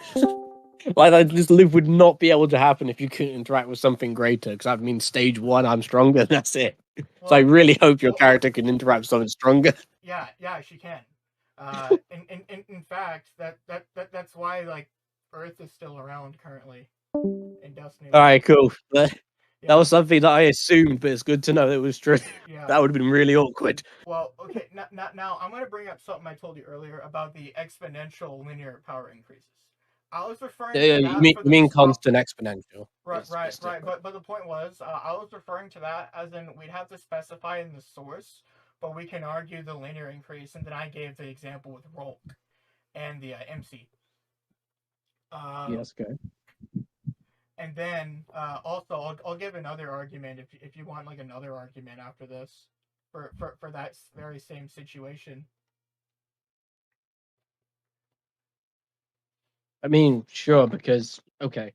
Like, this loop would not be able to happen if you couldn't interact with something greater, because that means stage 1, I'm stronger, and that's it. Well, so I really hope your character can interact with something stronger. Yeah, she can. In fact, that's why like Earth is still around currently in Destiny. All right, cool. That was something that I assumed, but it's good to know that it was true. Yeah. That would have been really awkward. Well, okay. Now I'm going to bring up something I told you earlier about the exponential linear power increases. I was referring to that. You mean constant exponential? Right. But the point was, I was referring to that as in we'd have to specify in the source, but we can argue the linear increase, and then I gave the example with Rolk and the MC. Yes, okay. And then also I'll give another argument if you want like another argument after this for that very same situation. I mean, sure, because okay.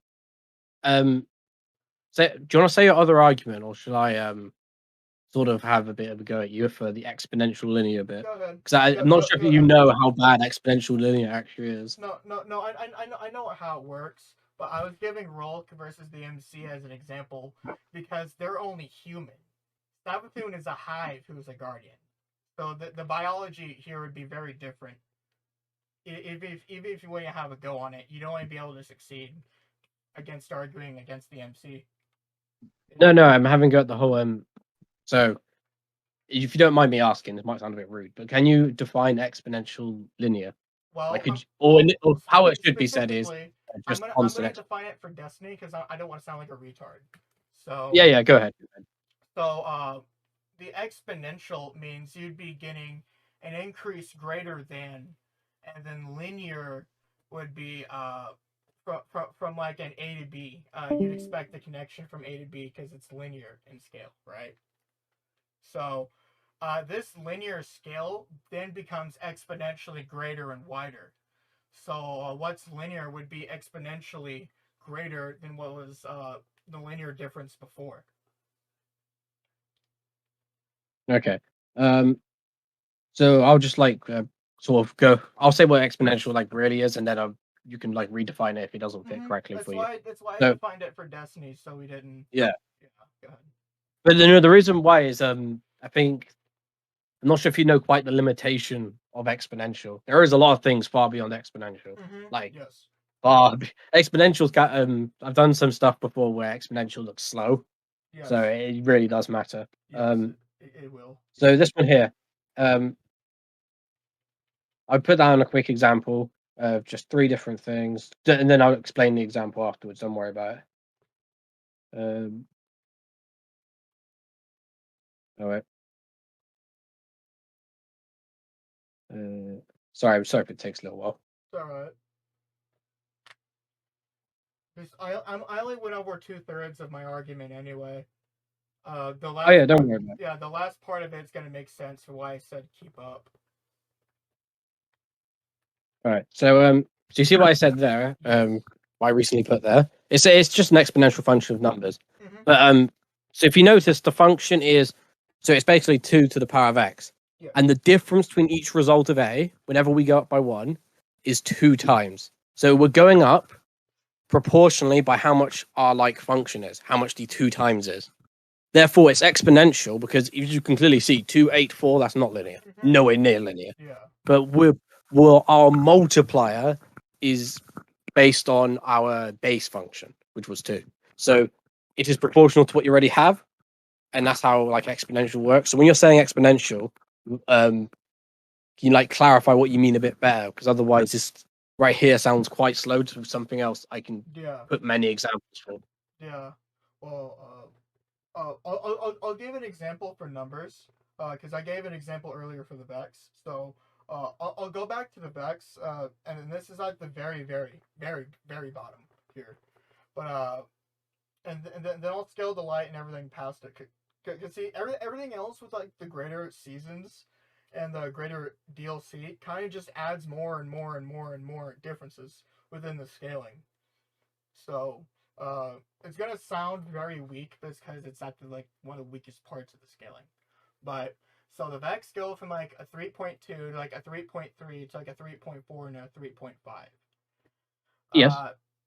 Do you want to say your other argument, or should I sort of have a bit of a go at you for the exponential linear bit? Because I'm not sure if you know how bad exponential linear actually is. No. I know how it works, but I was giving Rolk versus the MC as an example because they're only human. Savathûn is a hive who's a guardian, so the biology here would be very different. Even if you want to have a go on it, you'd only be able to succeed against arguing against the MC. No, I'm having go at the whole So, if you don't mind me asking, this might sound a bit rude, but can you define exponential linear? Well, like, or how it should be said is just I'm constant. going to define it for Destiny because I don't want to sound like a retard. So yeah, go ahead. So the exponential means you'd be getting an increase greater than, and then linear would be from like an A to B. You'd expect the connection from A to B because it's linear in scale, right? So this linear scale then becomes exponentially greater and wider. So what's linear would be exponentially greater than what was the linear difference before. Okay. So I'll just like sort of go. I'll say what exponential like really is, and then you can like redefine it if it doesn't fit correctly for you. That's why I defined it for Destiny, so we didn't. Yeah. go ahead. But the reason why is I think I'm not sure if you know quite the limitation of exponential. There is a lot of things far beyond exponential. Like Yes. exponential's got I've done some stuff before where exponential looks slow. Yes. So it really does matter. Yes, it will. So this one here, I put down a quick example of just 3 different things, and then I'll explain the example afterwards. Don't worry about it. All right. Sorry if it takes a little while. It's all right. I only went over 2/3 of my argument anyway. The last Don't worry about it. Yeah, the last part of it's gonna make sense for why I said keep up. All right. So you see what I said there? What I recently put there. It's just an exponential function of numbers. But so if you notice, the function is it's basically 2 to the power of x, and the difference between each result of a, whenever we go up by 1, is 2 times. So we're going up proportionally by how much our function is, how much the 2 times is. Therefore, it's exponential because if you can clearly see 2, 8, 4, that's not linear, nowhere near linear. Yeah. But our multiplier is based on our base function, which was 2. So it is proportional to what you already have, and that's how exponential works. So when you're saying exponential, can you clarify what you mean a bit better? Because otherwise, this right here sounds quite slow to something else I can put many examples for. Yeah. Well, I'll give an example for numbers, because I gave an example earlier for the vex. So I'll go back to the vex, and this is at the very, very, very, very bottom here. But and then I'll scale the light and everything past it. Cause see, everything else with the greater seasons and the greater DLC kind of just adds more and more and more and more differences within the scaling. So it's gonna sound very weak, but it's because it's at the one of the weakest parts of the scaling. But so the vex go from a 3.2 to a 3.3 to a 3.4 and a 3.5. Yes.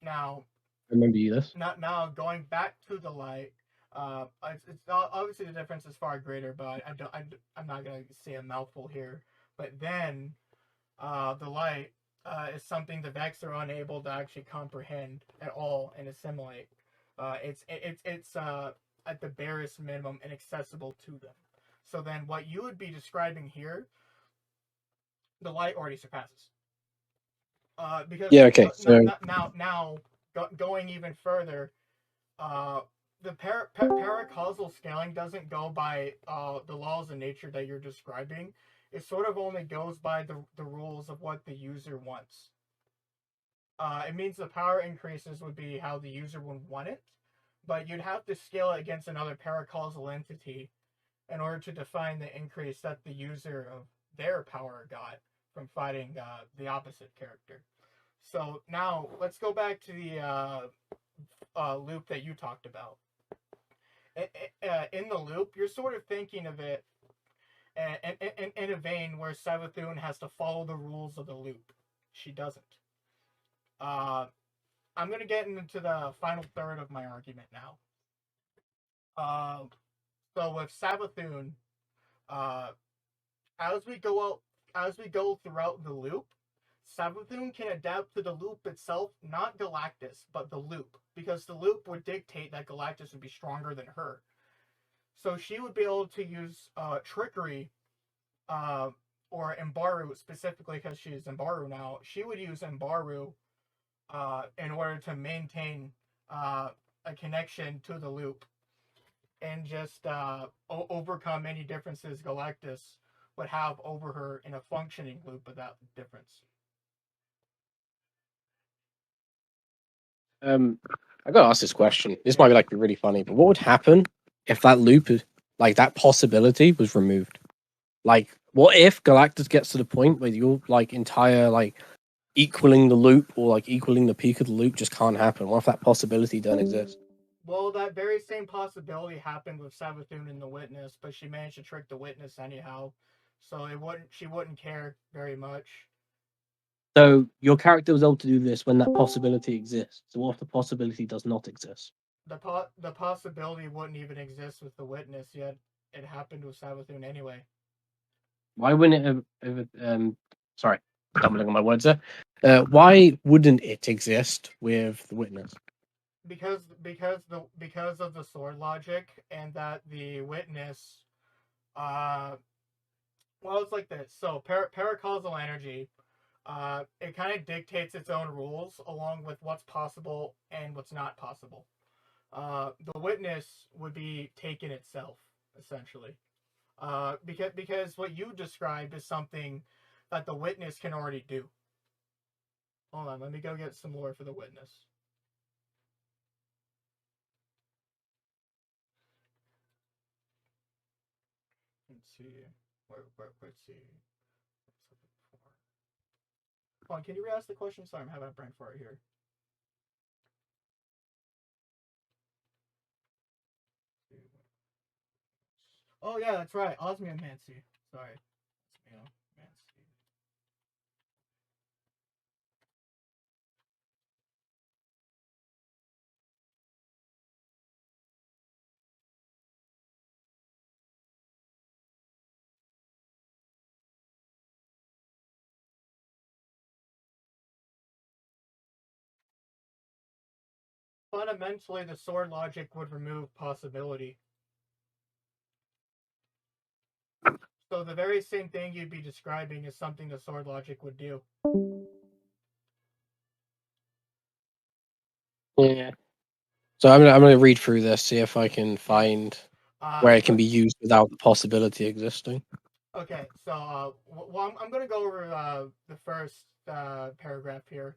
Now. I remember you this. Now going back to the light. It's obviously the difference is far greater, but I'm not gonna say a mouthful here. But then, the light is something the Vex are unable to actually comprehend at all and assimilate. It's at the barest minimum inaccessible to them. So then, what you would be describing here, the light already surpasses. Because So now going even further. The paracausal scaling doesn't go by the laws of nature that you're describing. It sort of only goes by the rules of what the user wants. It means the power increases would be how the user would want it, but you'd have to scale it against another paracausal entity in order to define the increase that the user of their power got from fighting the opposite character. So now let's go back to the loop that you talked about. In the loop, you're sort of thinking of it in a vein where Savathûn has to follow the rules of the loop. She doesn't. I'm going to get into the final third of my argument now. So with Savathûn, as we go throughout the loop, Savathûn can adapt to the loop itself, not Galactus, but the loop, because the loop would dictate that Galactus would be stronger than her. So she would be able to use trickery, or Embaru specifically because she's Embaru now. She would use Embaru in order to maintain a connection to the loop and just overcome any differences Galactus would have over her in a functioning loop without difference. I gotta ask this question. This might be really funny, but what would happen if that loop is that possibility was removed? What if Galactus gets to the point where your entire equaling the loop or equaling the peak of the loop just can't happen? What if that possibility doesn't exist? Well, that very same possibility happened with Savathûn and the Witness, but she managed to trick the Witness anyhow, so she wouldn't care very much. So your character was able to do this when that possibility exists. So what if the possibility does not exist? the possibility wouldn't even exist with the witness, yet it happened with Savathûn anyway. Why wouldn't it sorry, stumbling on my words there. Why wouldn't it exist with the witness? Because of the sword logic, and that the witness, well, it's like this. So paracausal energy, it kind of dictates its own rules along with what's possible and what's not possible. The witness would be taken itself, essentially. Because what you described is something that the witness can already do. Hold on, let me go get some more for the witness. Let's see. Let's see. Hold on, can you re-ask the question? Sorry, I'm having a brain fart here. Oh yeah, that's right. Osmiomancy. Sorry. Osmiomancy. Fundamentally, the sword logic would remove possibility. So the very same thing you'd be describing is something the sword logic would do. Yeah. So I'm gonna read through this, see if I can find where it can be used without the possibility existing. Okay, so well, I'm going to go over the first paragraph here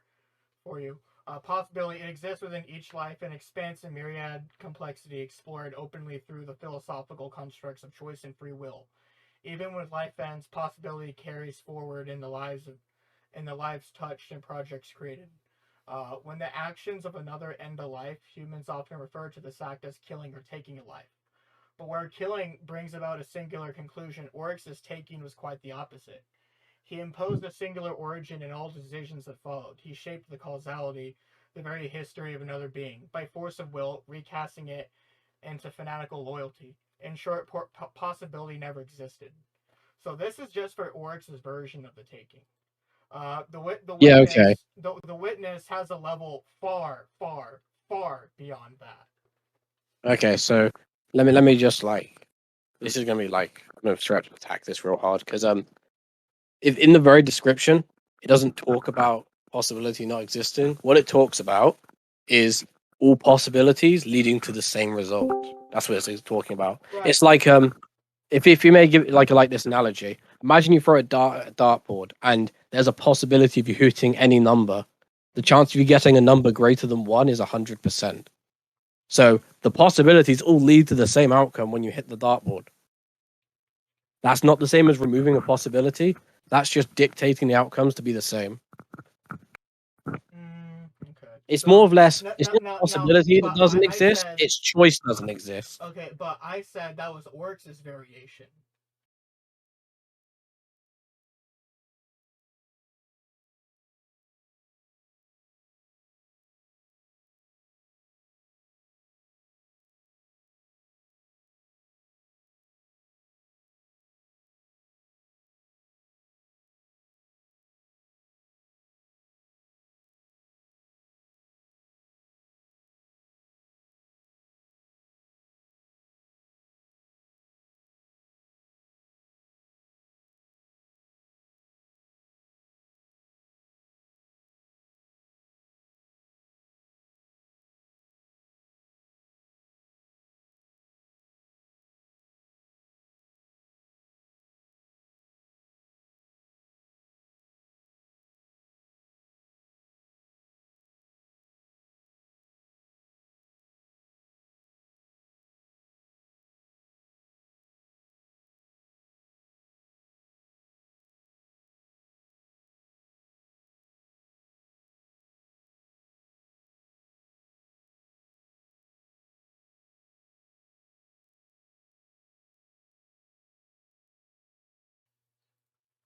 for you. Possibility, it exists within each life and expanse in myriad complexity explored openly through the philosophical constructs of choice and free will. Even when life ends, possibility carries forward in the lives touched and projects created. When the actions of another end a life, humans often refer to this act as killing or taking a life. But where killing brings about a singular conclusion, Oryx's taking was quite the opposite. He imposed a singular origin in all decisions that followed. He shaped the causality, the very history of another being, by force of will, recasting it into fanatical loyalty. In short, possibility never existed. So this is just for Oryx's version of the taking. Yeah, okay. The witness has a level far, far, far beyond that. Okay, so let me just this is gonna be I'm gonna try to attack this real hard because if in the very description it doesn't talk about possibility not existing. What it talks about is all possibilities leading to the same result. That's what it's talking about. Right. It's like if you may give it like this analogy, imagine you throw a dartboard and there's a possibility of you hitting any number. The chance of you getting a number greater than 1 is 100%. So the possibilities all lead to the same outcome when you hit the dartboard. That's not the same as removing a possibility. That's just dictating the outcomes to be the same. Okay. It's more or less, it's not a possibility that doesn't exist, said, its choice doesn't exist. Okay, but I said that was Oryx's variation.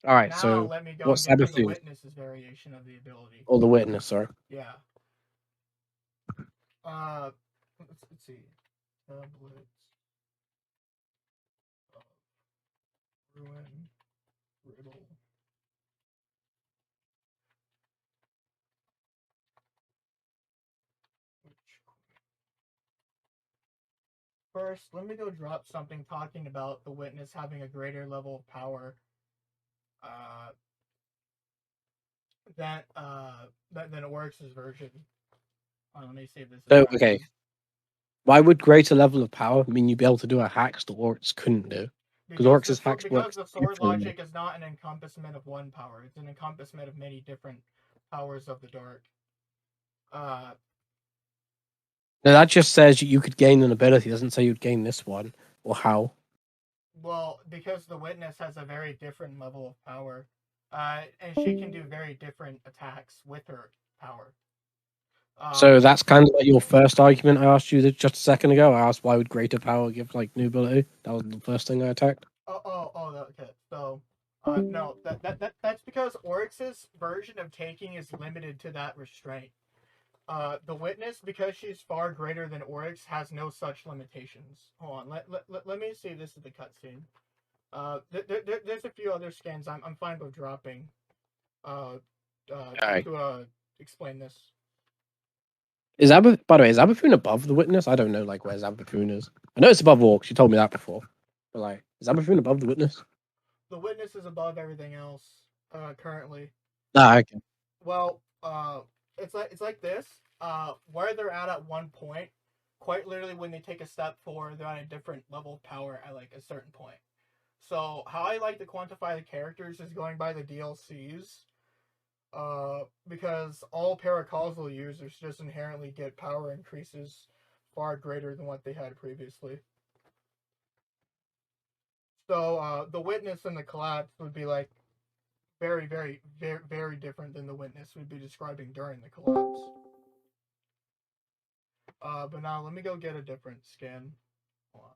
All right, now, so let me go what's and get to the Savathûn? witness's variation of the ability. Or the witness, sorry. Yeah. let's see. Tablets of Ruin Riddle. First, let me go drop something talking about the witness having a greater level of power than Oryx's version. Let me save this. So, okay. Why would greater level of power mean you'd be able to do a hacks that Oryx couldn't do? Because Oryx's hacks because works the sword differently. logic is not an encompassment of one power. It's an encompassment of many different powers of the dark. No, that just says you could gain an ability. It doesn't say you'd gain this one or how. Well, because the witness has a very different level of power, and she can do very different attacks with her power. So that's kind of like your first argument I asked you just a second ago. I asked why would greater power give like new ability? That was the first thing I attacked. Okay. So, no, that's because Oryx's version of taking is limited to that restraint. The witness, because she's far greater than Oryx, has no such limitations. Hold on, let me see this is the cutscene. There's a few other scans I'm fine with dropping. To explain this. Is by the way, is Savathûn above the witness? I don't know like where Savathûn is. I know it's above Orcs. You told me that before. But like, is Savathûn above the witness? The witness is above everything else, currently. Okay. Well, it's like this. Where they're at one point, quite literally when they take a step forward, they're at a different level of power at like a certain point. So how I like to quantify the characters is going by the DLCs. Because all paracausal users just inherently get power increases far greater than what they had previously. So the witness and the collapse would be like very, very, very, very different than the witness we'd be describing during the collapse. But now let me go get a different skin. Hold on.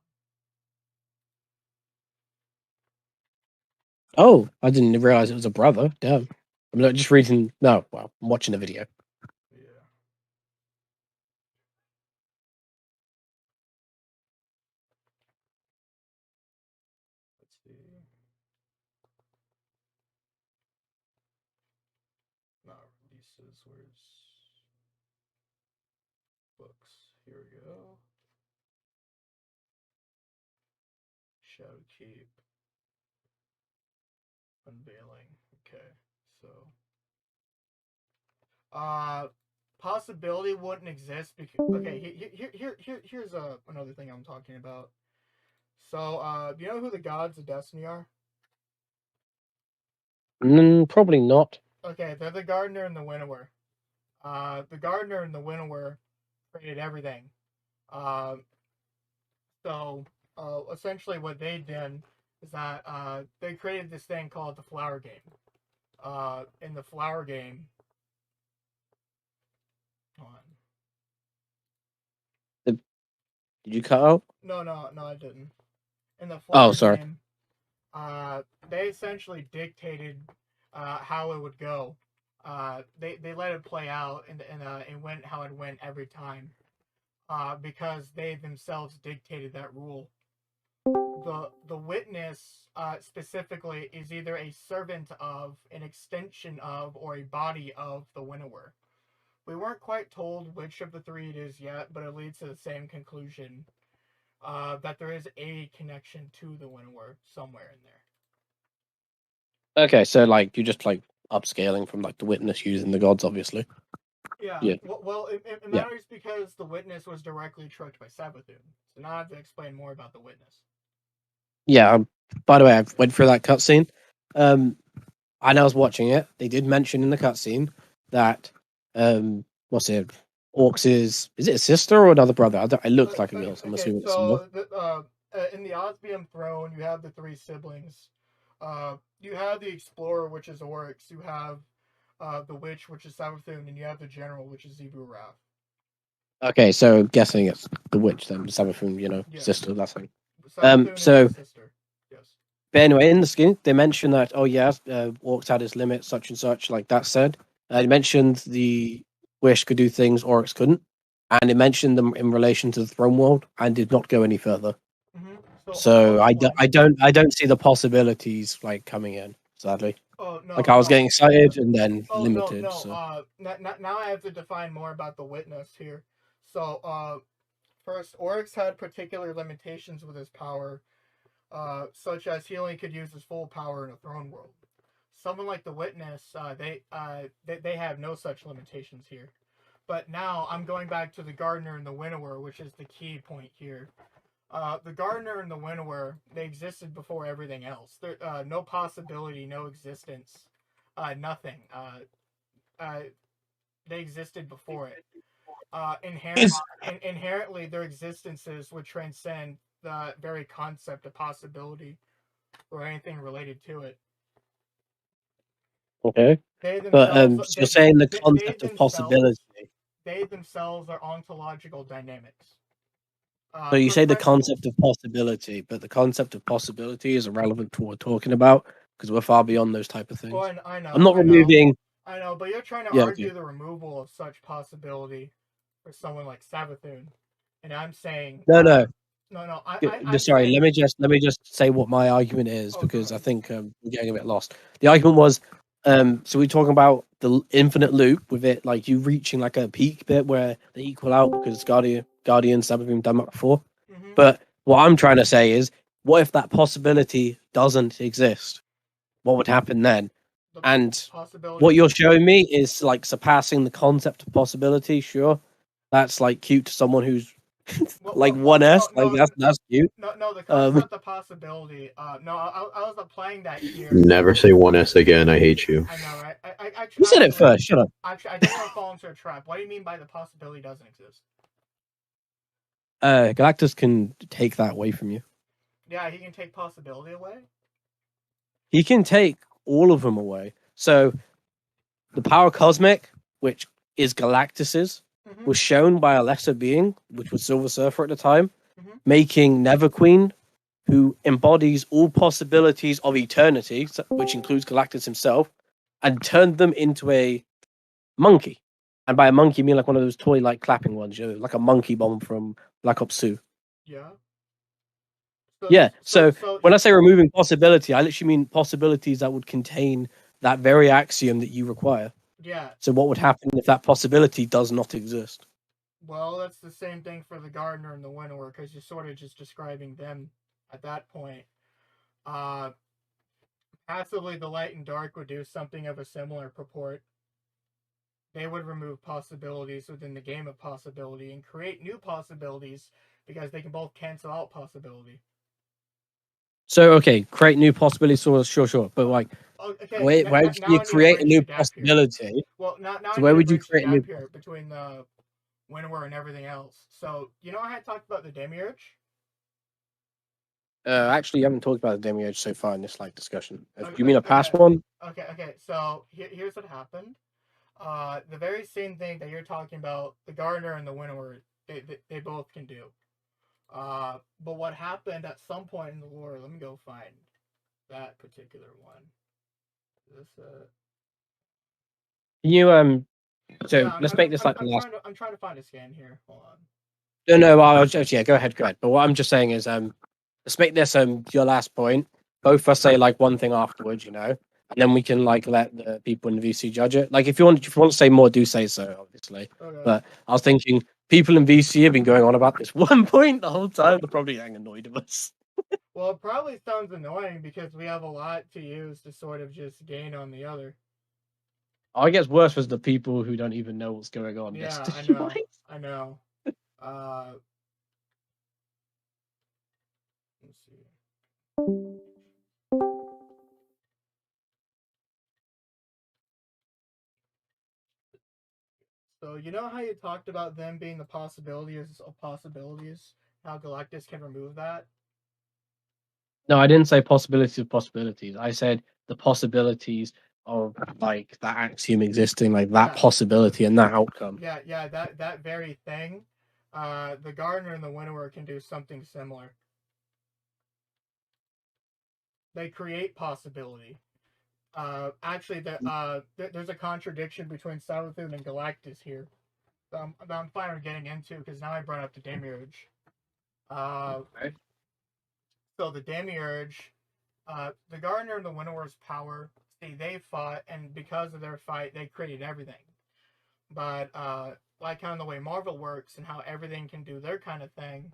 Oh, I didn't realize it was a brother. Damn. I'm not just reading. No, well, I'm watching the video. Yeah. Let's see. Not releases. Where's books? Here we go. Shadow Keep. Unveiling. Okay, so possibility wouldn't exist because here's another thing I'm talking about. So do you know who the gods of destiny are? Probably not. Okay, they're the gardener and the winnower. The gardener and the winnower created everything. So essentially what they did is that they created this thing called the flower game. In the flower game, Did you cut out? No, I didn't. In the flower sorry. game, they essentially dictated how it would go. They let it play out and went how it went every time. Because they themselves dictated that rule. The witness specifically is either a servant of, an extension of, or a body of the winnower. We weren't quite told which of the three it is yet, but it leads to the same conclusion. That there is a connection to the winnower somewhere in there. Okay, so like you just like upscaling from like the witness using the gods, obviously. Yeah. Well, it matters because the witness was directly tricked by Savathûn. So now I have to explain more about the witness. Yeah. By the way, I went through that cutscene. And I was watching it. They did mention in the cutscene that what's it? Orcs is it a sister or another brother? It looks like a girl. So I'm assuming it's so in the Osmium throne, you have the three siblings. You have the explorer, which is Oryx. You have the witch, which is Savathûn, and you have the general, which is Zebu Wrath. Okay, so guessing it's the witch then, Savathûn, sister. That's thing. Savathûn so is sister. Yes. But anyway, in the skin, they mentioned that Orcs had his limit, such and such. Like that said, they mentioned the Wish could do things Oryx couldn't. and it mentioned them in relation to the throne world and did not go any further. Mm-hmm. So I don't see the possibilities like coming in, sadly. Oh no! Like I was no. getting excited and then Oh limited. no! So. Now I have to define more about the witness here. So first, Oryx had particular limitations with his power, such as he only could use his full power in a throne world. Someone like the witness, they have no such limitations here. But now I'm going back to the gardener and the winnower, which is the key point here. The gardener and the winnower, they existed before everything else. There, no possibility, no existence, nothing. They existed before it. Inherently, their existences would transcend the very concept of possibility or anything related to it. Okay. But you're saying the concept of possibility. They themselves are ontological dynamics. So you say the concept of possibility, but the concept of possibility is irrelevant to what we're talking about because we're far beyond those type of things. Well, I know. I'm not removing. I know, but you're trying to argue the removal of such possibility for someone like Savathûn, and I'm saying No. No. Sorry, let me just say what my argument is because I think we're getting a bit lost. The argument was, so we're talking about the infinite loop with it, like you reaching like a peak bit where they equal out because Guardian, Savathûn done that before. Mm-hmm. But what I'm trying to say is, what if that possibility doesn't exist? What would happen then? And what you're showing me is like surpassing the concept of possibility. Sure, that's like cute to someone who's like 1S. That's cute. No, the concept of possibility. No, I was applying that here. Never say 1S again. I hate you. I know, right? You said it first. Shut up. Actually, I don't want to fall into a trap. What do you mean by the possibility doesn't exist? Galactus can take that away from you. Yeah, he can take possibility away. He can take all of them away. So the power cosmic, which is Galactus's, was shown by a lesser being, which was Silver Surfer at the time, making Neverqueen, who embodies all possibilities of eternity, which includes Galactus himself, and turned them into a monkey. And by a monkey, I mean like one of those toy like clapping ones, you know, like a monkey bomb from Black Ops 2. Yeah. So when I say removing possibility, I literally mean possibilities that would contain that very axiom that you require. Yeah. So what would happen if that possibility does not exist? Well, that's the same thing for the gardener and the winnower, because you're sort of just describing them at that point. Passively, the light and dark would do something of a similar purport. They would remove possibilities within the game of possibility and create new possibilities because they can both cancel out possibility. So, okay, create new possibilities, sure. But like, where would you create a new possibility? Well, now so where would you create a new here between the winnower and everything else? So, you know, I had talked about the Demiurge. Actually, you haven't talked about the Demiurge so far in this like discussion. Do you mean a past one? Okay. So here's what happened. The very same thing that you're talking about, the gardener and the winnower, they both can do. But what happened at some point in the lore? Let me go find that particular one. Let's make this like the last. I'm trying to find a scan here. Hold on. No. Go ahead. But what I'm just saying is, let's make this your last point. Both of us say like one thing afterwards, you know, and then we can like let the people in the VC judge it. Like if you want to say more, do say so, obviously. Okay. But I was thinking people in VC have been going on about this one point the whole time. They're probably getting annoyed of us. Well, it probably sounds annoying because we have a lot to use to sort of just gain on the other. I guess worse was the people who don't even know what's going on. Yeah, I know. Let's see. So you know how you talked about them being the possibilities of possibilities? How Galactus can remove that? No, I didn't say possibilities of possibilities. I said the possibilities of like that axiom existing, like that possibility and that outcome. Yeah, that very thing. The gardener and the winnower can do something similar. They create possibility. Actually, there's a contradiction between Savathûn and Galactus here. that I'm finally getting into because now I brought up the Demiurge. Okay. So the Demiurge, the Gardener and the Winnower's power. See, they fought, and because of their fight, they created everything. But like kind of the way Marvel works and how everything can do their kind of thing,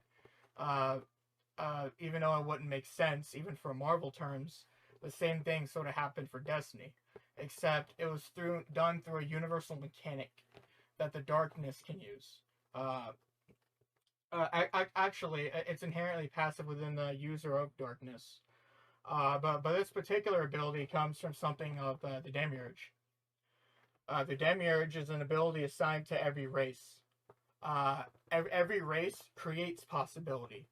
even though it wouldn't make sense even for Marvel terms, the same thing sort of happened for Destiny, except it was done through a universal mechanic that the darkness can use. Actually, it's inherently passive within the user of darkness. But this particular ability comes from something of the Demiurge. The Demiurge is an ability assigned to every race. Every race creates possibility.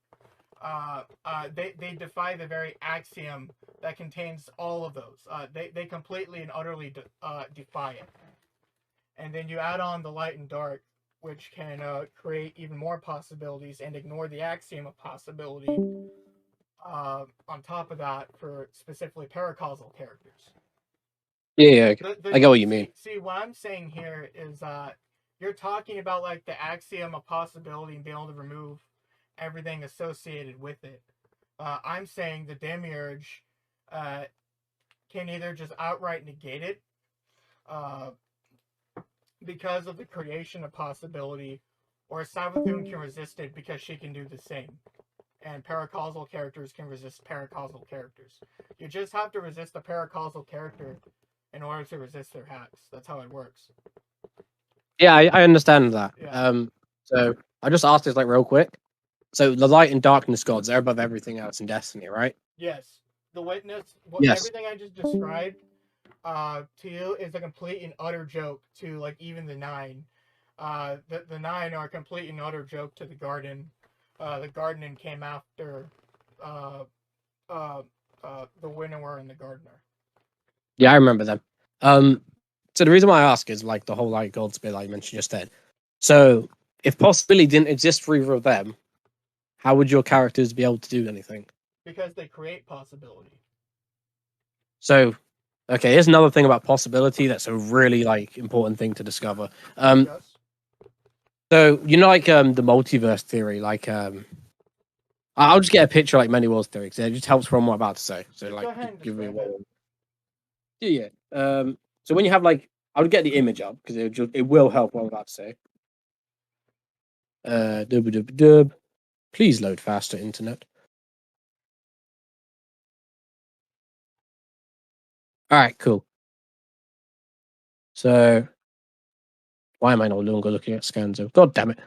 They defy the very axiom that contains all of those. They completely and utterly defy it. And then you add on the light and dark, which can create even more possibilities and ignore the axiom of possibility on top of that for specifically paracausal characters. Yeah, I get what you mean. See, what I'm saying here is you're talking about like the axiom of possibility and being able to remove everything associated with it. I'm saying the Demiurge can either just outright negate it because of the creation of possibility, or Savathûn can resist it because she can do the same. And paracausal characters can resist paracausal characters. You just have to resist a paracausal character in order to resist their hacks. That's how it works. Yeah, I understand that. Yeah. So I just asked this like real quick. So the light and darkness gods, they're above everything else in Destiny, right? Yes. The Witness, Yes. everything I just described to you is a complete and utter joke to like even the Nine. The Nine are a complete and utter joke to the Garden. The Gardening came after the Winnower and the Gardener. Yeah, I remember them. So the reason why I ask is like the whole light gods bit like you mentioned just then. So if possibility didn't exist for either of them, how would your characters be able to do anything? Because they create possibility. So, okay, here's another thing about possibility that's a really like important thing to discover. Yes. So you know, like the multiverse theory, like I'll just get a picture like many worlds theory because it just helps from what I'm about to say. So Go like, ahead and give me describe one. Yeah. So when you have like, I'll get the image up because it will help what I'm about to say. Dub. Please load faster, internet. All right, cool. So, why am I no longer looking at scan zone? God damn it.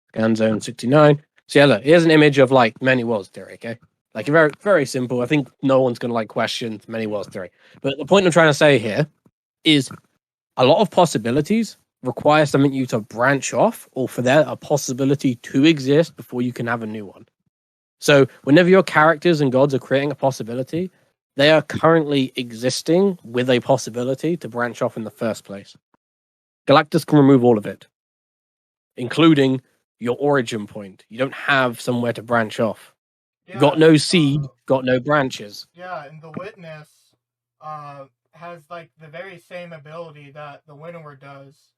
Scan zone 69. So yeah, look, here's an image of like many worlds theory, okay? Like very, very simple. I think no one's gonna like question many worlds theory. But the point I'm trying to say here is a lot of possibilities require something you to branch off or for there a possibility to exist before you can have a new one. So whenever your characters and gods are creating a possibility, they are currently existing with a possibility to branch off in the first place. Galactus can remove all of it, including your origin point. You don't have somewhere to branch off. Yeah, Got no seed, got no branches. Yeah, and the Witness has like the very same ability that the Winnower does,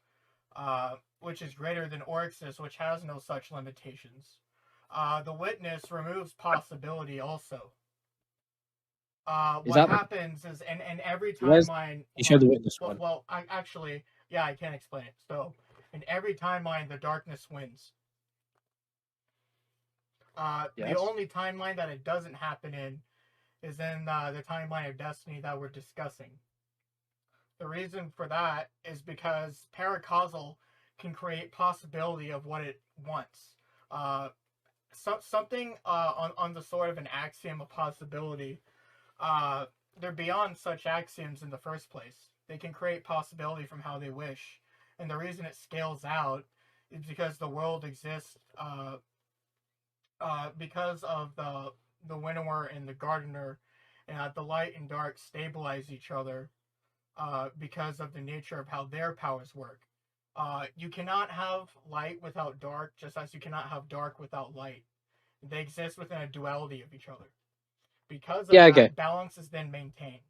which is greater than Oryx's, which has no such limitations. The Witness removes possibility also. What happens is, and every timeline... You show the Witness one. Well, actually, yeah, I can't explain it. So, in every timeline, the darkness wins. The only timeline that it doesn't happen in is in the timeline of Destiny that we're discussing. The reason for that is because paracausal can create possibility of what it wants. Something on the sort of an axiom of possibility. They're beyond such axioms in the first place. They can create possibility from how they wish. And the reason it scales out is because the world exists because of the Winnower and the Gardener, and the light and dark stabilize each other because of the nature of how their powers work. You cannot have light without dark, just as you cannot have dark without light. They exist within a duality of each other. Because of that, balance is then maintained.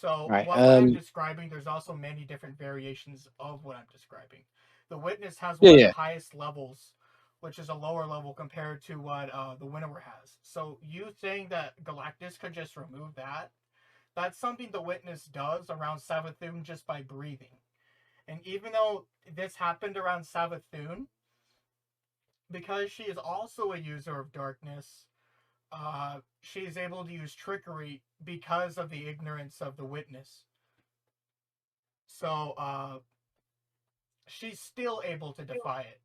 So Right, what I'm describing, there's also many different variations of what I'm describing. The Witness has one of the highest levels, which is a lower level compared to what the Winnower has. So you saying that Galactus could just remove that, that's something the Witness does around Savathûn just by breathing. And even though this happened around Savathûn, because she is also a user of darkness, she is able to use trickery because of the ignorance of the Witness. So she's still able to defy it.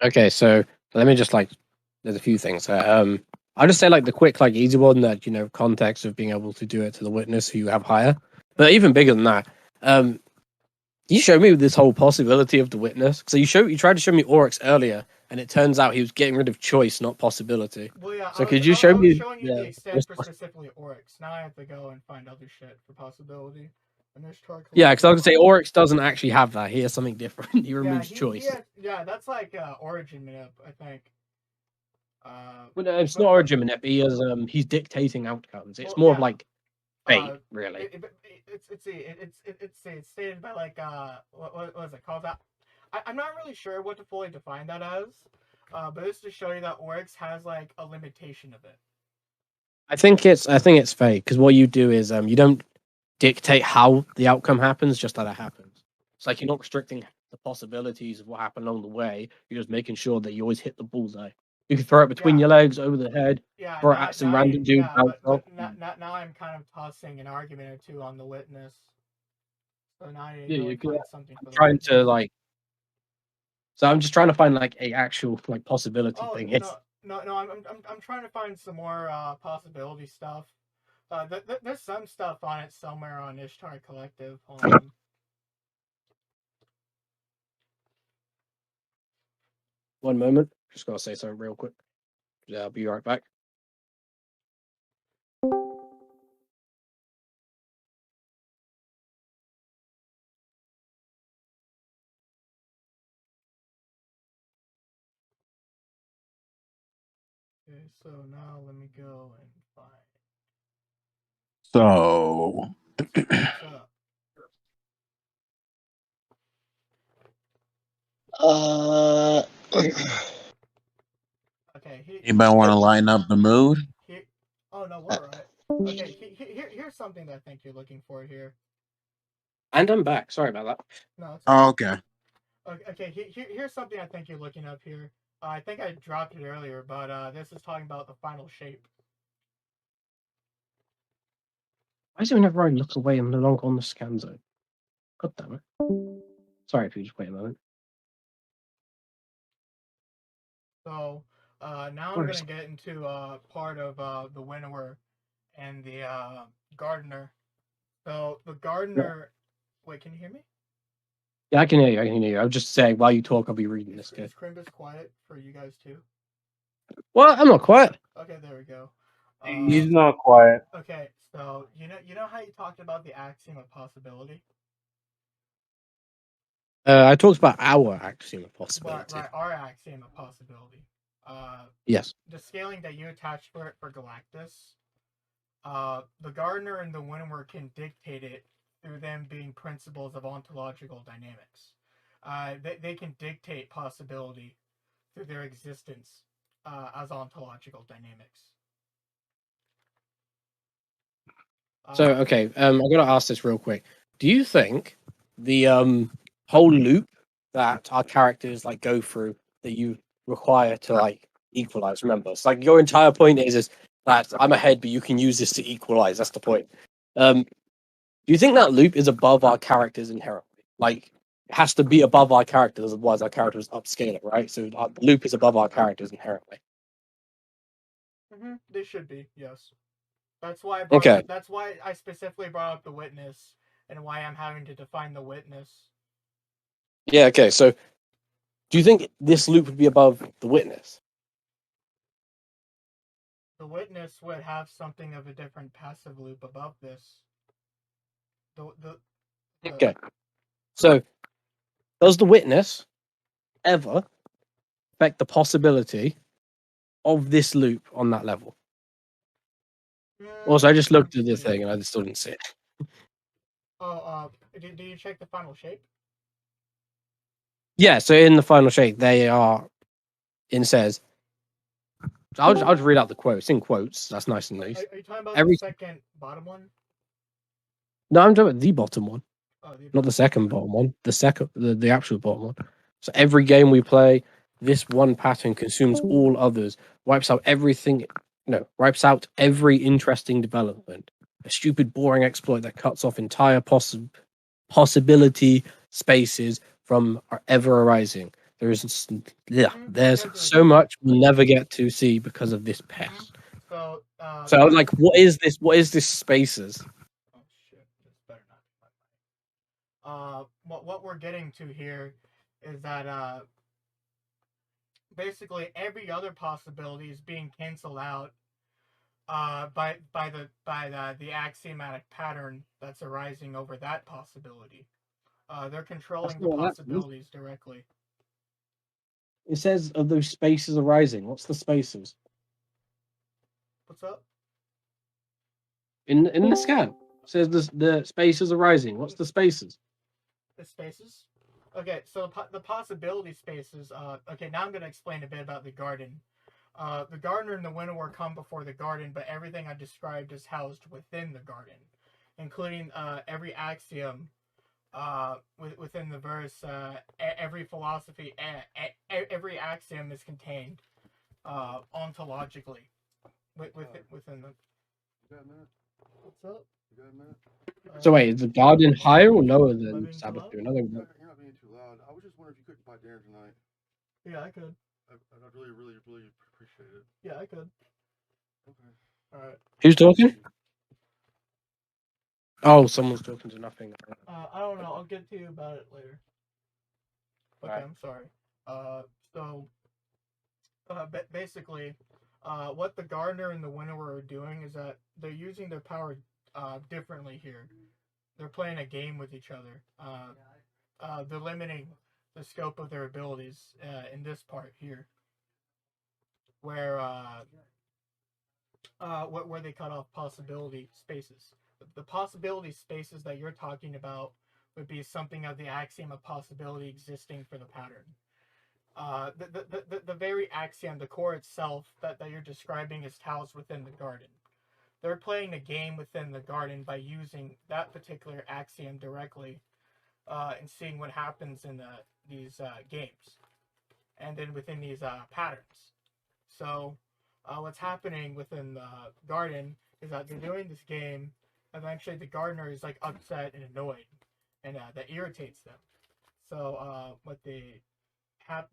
Okay, so let me just there's a few things there. I'll just say the quick, easy one that context of being able to do it to the Witness who you have higher. But even bigger than that, you showed me this whole possibility of the Witness. So you tried to show me Oryx earlier, and it turns out he was getting rid of choice, not possibility. Well, yeah. So could you show me? I was showing you the extent for specifically Oryx. Now I have to go and find other shit for possibility. Yeah, because I was gonna say Oryx doesn't actually have that. He has something different. He removes choice. Yeah, that's like Origin Manip, I think. Well, no, it's not Origin Manip. He's dictating outcomes. It's more of fate, really. It's stated by what is it called? I'm not really sure what to fully define that as, but it's to show you that Oryx has a limitation of it. I think it's fate because what you do is you don't dictate how the outcome happens, just that it happens. It's you're not restricting the possibilities of what happened along the way. You're just making sure that you always hit the bullseye. You can throw it between your legs, over the head, throw it at some random dude. But now I'm kind of tossing an argument or two on the Witness. So now you can find something. I'm trying to So I'm just trying to find a actual possibility thing. No, I'm trying to find some more possibility stuff. There's some stuff on it somewhere on Ishtar Collective. Hold on. One moment. Just gotta say something real quick. Yeah, I'll be right back. Okay, so now let me go and find. So. What's up? Okay. Anybody want to line up the mood? Oh no, we're alright. Okay, here's something that I think you're looking for here. And I'm back. Sorry about that. No. Okay. Okay. Here's something I think you're looking up here. I think I dropped it earlier, but this is talking about the final shape. Why is it whenever I look away, I'm no longer on the scan zone? God damn it. Sorry if you just wait a moment. So now I'm going to get into part of the Winnower and the Gardener. So the Gardener... Wait, can you hear me? Yeah, I can hear you. I was just saying, while you talk, I'll be reading this. Is Crimbus quiet for you guys too? Well, I'm not quiet. Okay, there we go. He's not quiet. Okay, so you know how you talked about the axiom of possibility? I talked about our axiom of possibility. Right, our axiom of possibility. Yes. The scaling that you attached for it for Galactus, the Gardener and the Winnower can dictate it through them being principles of ontological dynamics. They can dictate possibility through their existence as ontological dynamics. So, okay, I'm going to ask this real quick. Do you think the whole loop that our characters go through that you require to equalize? Remember, it's your entire point is that I'm ahead, but you can use this to equalize. That's the point. Do you think that loop is above our characters inherently? It has to be above our characters, otherwise our characters upscale it, right? So our loop is above our characters inherently. They should be, yes. That's why that's why I specifically brought up the Witness and why I'm having to define the Witness. Yeah, okay. So do you think this loop would be above the Witness? The Witness would have something of a different passive loop above this. Okay. So does the Witness ever affect the possibility of this loop on that level? Also, I just looked at the thing and I still didn't see it. Oh, did you check the final shape? Yeah, so in the final shape, they are. It says. So I'll just read out the quotes in quotes. That's nice and nice. Are you talking about Every the second bottom one? No, I'm talking about the bottom one, Oh, not the second bottom one. The actual bottom one. So every game we play, this one pattern consumes all others, wipes out everything. No, wipes out every interesting development. A stupid, boring exploit that cuts off entire possibility spaces from ever arising. There's so much we'll never get to see because of this pest. So like, what is this? What is this spaces? Oh shit! This better not. What we're getting to here is that basically every other possibility is being canceled out by the axiomatic pattern that's arising over that possibility. They're controlling the possibilities directly. It says of those spaces arising. What's the spaces? What's up? In the scan, it says the spaces arising. What's the spaces? The spaces? Okay, so the possibility spaces. Okay, now I'm going to explain a bit about the garden. The gardener and the winnower come before the garden, but everything I described is housed within the garden, including every axiom within the verse. Every philosophy, every axiom is contained ontologically within the. What's up? So wait, is the garden higher or lower than Savathûn? You're not being too loud. I was just wondering if you could buy dinner tonight. Yeah, I could. I'd really appreciate it. Yeah, I could. Okay. All right. Who's talking? Oh, someone's talking to nothing. I don't know. I'll get to you about it later. Okay, Right. I'm sorry. Basically, what the gardener and the winnower are doing is that they're using their power differently here. They're playing a game with each other. They're limiting the scope of their abilities in this part here, where they cut off possibility spaces. The possibility spaces that you're talking about would be something of the axiom of possibility existing for the pattern. The very axiom, the core itself that you're describing is housed within the garden. They're playing a game within the garden by using that particular axiom directly and seeing what happens in these games. And then within these patterns. So what's happening within the garden is that they're doing this game. Eventually the gardener is like upset and annoyed. And that irritates them. So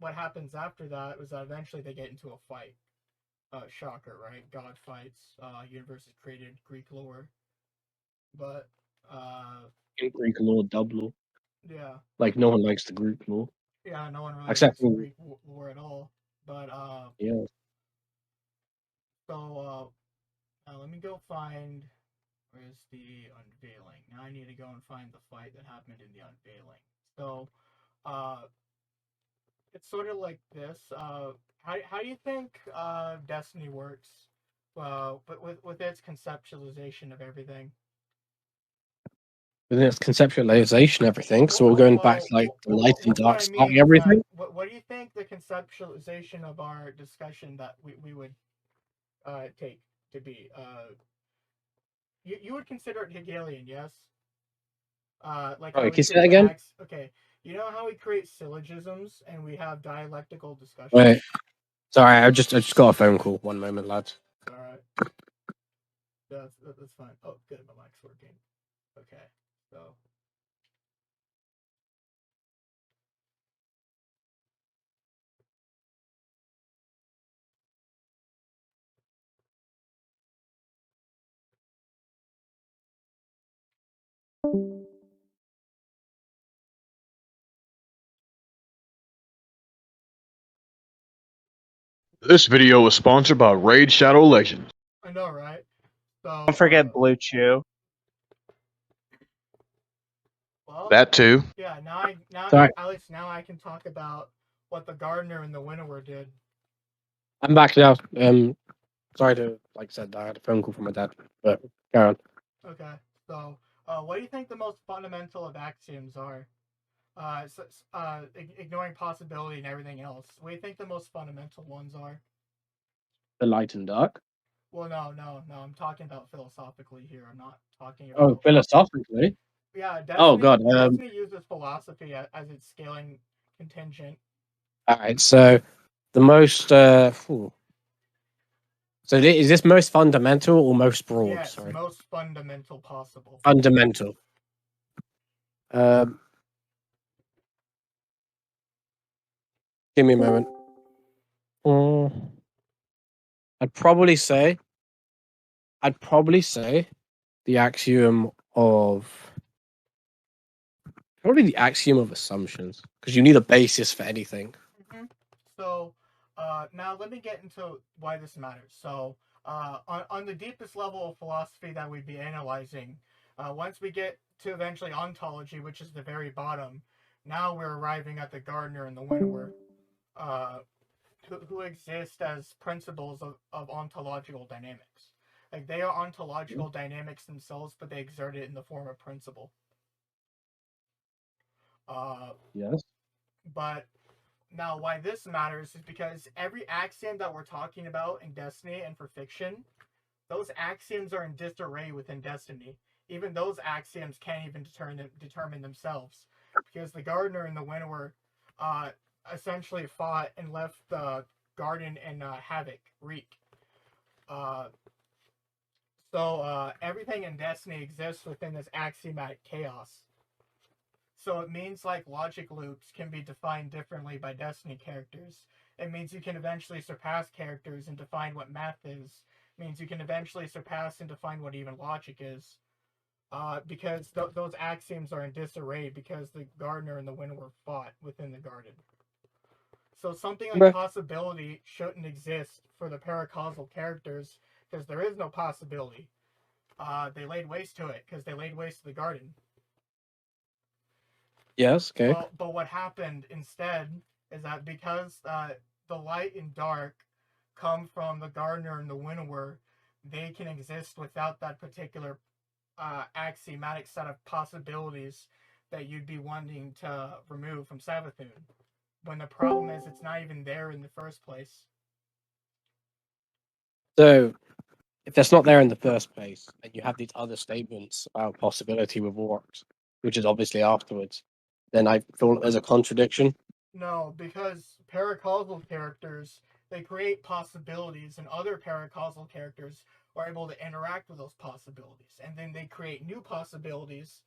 what happens after that is that eventually they get into a fight. Shocker, right? God fights. Universe is created. Greek lore. But In Greek lore, dub lore. Yeah. Like no one likes the Greek lore. Yeah, no one really Except likes Greek lore at all. But yeah. So let me go find where's the unveiling. Now I need to go and find the fight that happened in the unveiling. So it's sort of like this. How do you think Destiny works? But with its conceptualization of everything. With its conceptualization, everything. So we're going back to like the light and dark, starting everything. What do you think the conceptualization of our discussion that we would take to be? You would consider it Hegelian, yes? Like can you say that again? Okay. You know how we create syllogisms and we have dialectical discussions? Wait. Sorry, I just got a phone call. One moment, lads. Alright. That's fine. Oh, good. My mic's working. Okay. So. This video was sponsored by Raid Shadow Legends. I know, right? So, don't forget Blue Chew. Well, That too. Yeah, Alex, now I can talk about what the gardener and the winnower did. I'm back now. Sorry to, like I said, I had a phone call from my dad, but go on. Okay, so what do you think the most fundamental of axioms are? Ignoring possibility and everything else. What do you think the most fundamental ones are? The light and dark. Well, no. I'm talking about philosophically here. I'm not talking Oh, about. philosophically. Yeah, Destiny, Oh God. Destiny uses philosophy as its scaling contingent. All right. So the most. So is this most fundamental or most broad? Yes, Sorry. most fundamental possible. Fundamental. Give me a moment. I'd probably say the axiom of assumptions, because you need a basis for anything. Mm-hmm. So now let me get into why this matters. So on the deepest level of philosophy that we'd be analyzing, once we get to eventually ontology, which is the very bottom, now we're arriving at the gardener and the winnower, who exist as principles of ontological dynamics. Like, they are ontological dynamics themselves, but they exert it in the form of principle. Yes. But now, why this matters is because every axiom that we're talking about in Destiny and for fiction, those axioms are in disarray within Destiny. Even those axioms can't even determine themselves, because the gardener and the winnower essentially fought and left the garden in havoc, wreak. So everything in Destiny exists within this axiomatic chaos. So it means like logic loops can be defined differently by Destiny characters. It means you can eventually surpass characters and define what math is. It means you can eventually surpass and define what even logic is. Because those axioms are in disarray because the gardener and the winnower fought within the garden. So something like possibility shouldn't exist for the paracausal characters, because there is no possibility. They laid waste to it because they laid waste to the garden. Yes. Okay. But what happened instead is that because the light and dark come from the gardener and the winnower, they can exist without that particular axiomatic set of possibilities that you'd be wanting to remove from Savathûn. When the problem is it's not even there in the first place. So, if that's not there in the first place, and you have these other statements about possibility with orcs, which is obviously afterwards, then I feel there's a contradiction. No, because paracausal characters, they create possibilities, and other paracausal characters are able to interact with those possibilities, and then they create new possibilities.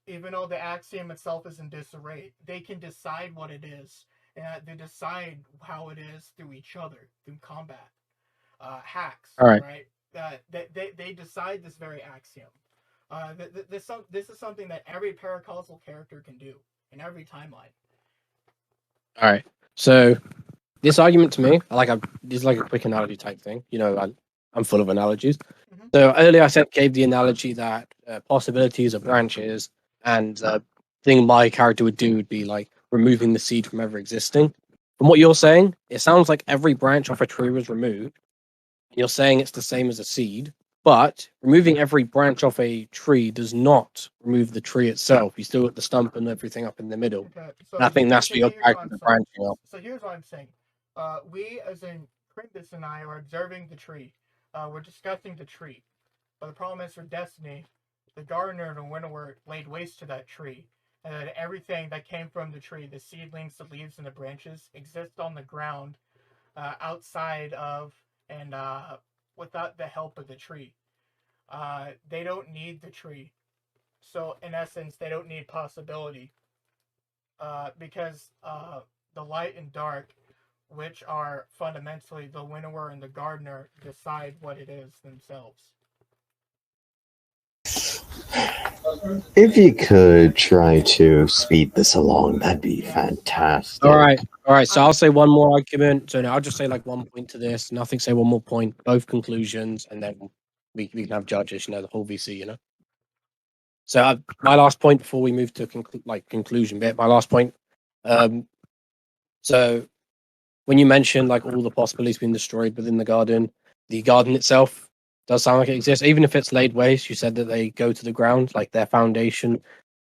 Even though the axiom itself is in disarray, they can decide what it is, and they decide how it is through each other, through combat, hacks. All right. Right? They decide this very axiom. This is something that every paracausal character can do in every timeline. All right. So this argument to me, this is like a quick analogy type thing. You know, I'm full of analogies. Mm-hmm. So earlier I gave the analogy that possibilities are branches, and the thing my character would do would be like removing the seed from ever existing. From what you're saying, it sounds like every branch off a tree was removed. You're saying it's the same as a seed, but removing every branch off a tree does not remove the tree itself. You still got the stump and everything up in the middle. Okay, And I think that's what your here's what character I'm branching saying. off. So here's what I'm saying. We, as in Kratos and I, are observing the tree. We're discussing the tree. But the problem is, for Destiny, the gardener and the winnower laid waste to that tree, and that everything that came from the tree, the seedlings, the leaves, and the branches, exist on the ground, outside of and without the help of the tree. They don't need the tree. So in essence, they don't need possibility. Because the light and dark, which are fundamentally the winnower and the gardener, decide what it is themselves. If you could try to speed this along, that'd be fantastic. All right. So I'll say one more argument. So now I'll just say like 1 point to this. Nothing. Say one more point. Both conclusions, and then we can have judges. You know, the whole VC. You know. So my last point before we move to conclusion bit. My last point. So when you mentioned like all the possibilities being destroyed within the garden itself does sound like it exists. Even if it's laid waste, you said that they go to the ground, like their foundation,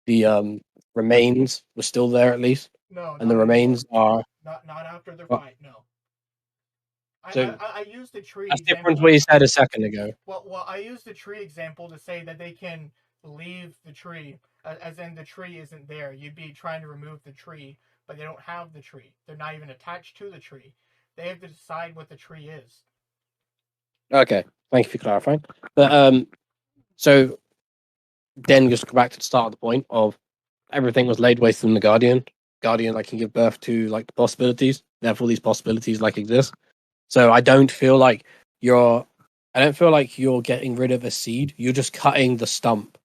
the remains were still there at least, No, and the remains are not after their Well, fight. No. so I used the tree that's example. different to what you said a second ago. Well, I used the tree example to say that they can leave the tree, as in the tree isn't there. You'd be trying to remove the tree, but they don't have the tree. They're not even attached to the tree. They have to decide what the tree is. Okay, thank you for clarifying. But so then just go back to the start of the point of everything was laid waste in the Guardian. Guardian like can give birth to like the possibilities. Therefore, these possibilities like exist. So I don't feel like you're getting rid of a seed. You're just cutting the stump.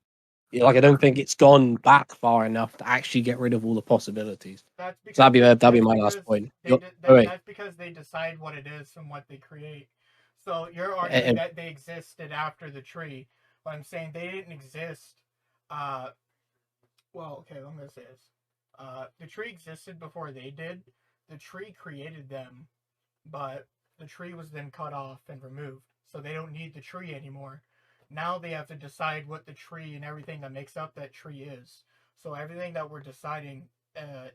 Like I don't think it's gone back far enough to actually get rid of all the possibilities. That's because, So that'd be my last point. Wait. That's because they decide what it is from what they create. So you're arguing And- that they existed after the tree. But I'm saying they didn't exist. Well, okay, I'm gonna say this. The tree existed before they did. The tree created them, but the tree was then cut off and removed. So they don't need the tree anymore. Now they have to decide what the tree and everything that makes up that tree is. So everything that we're deciding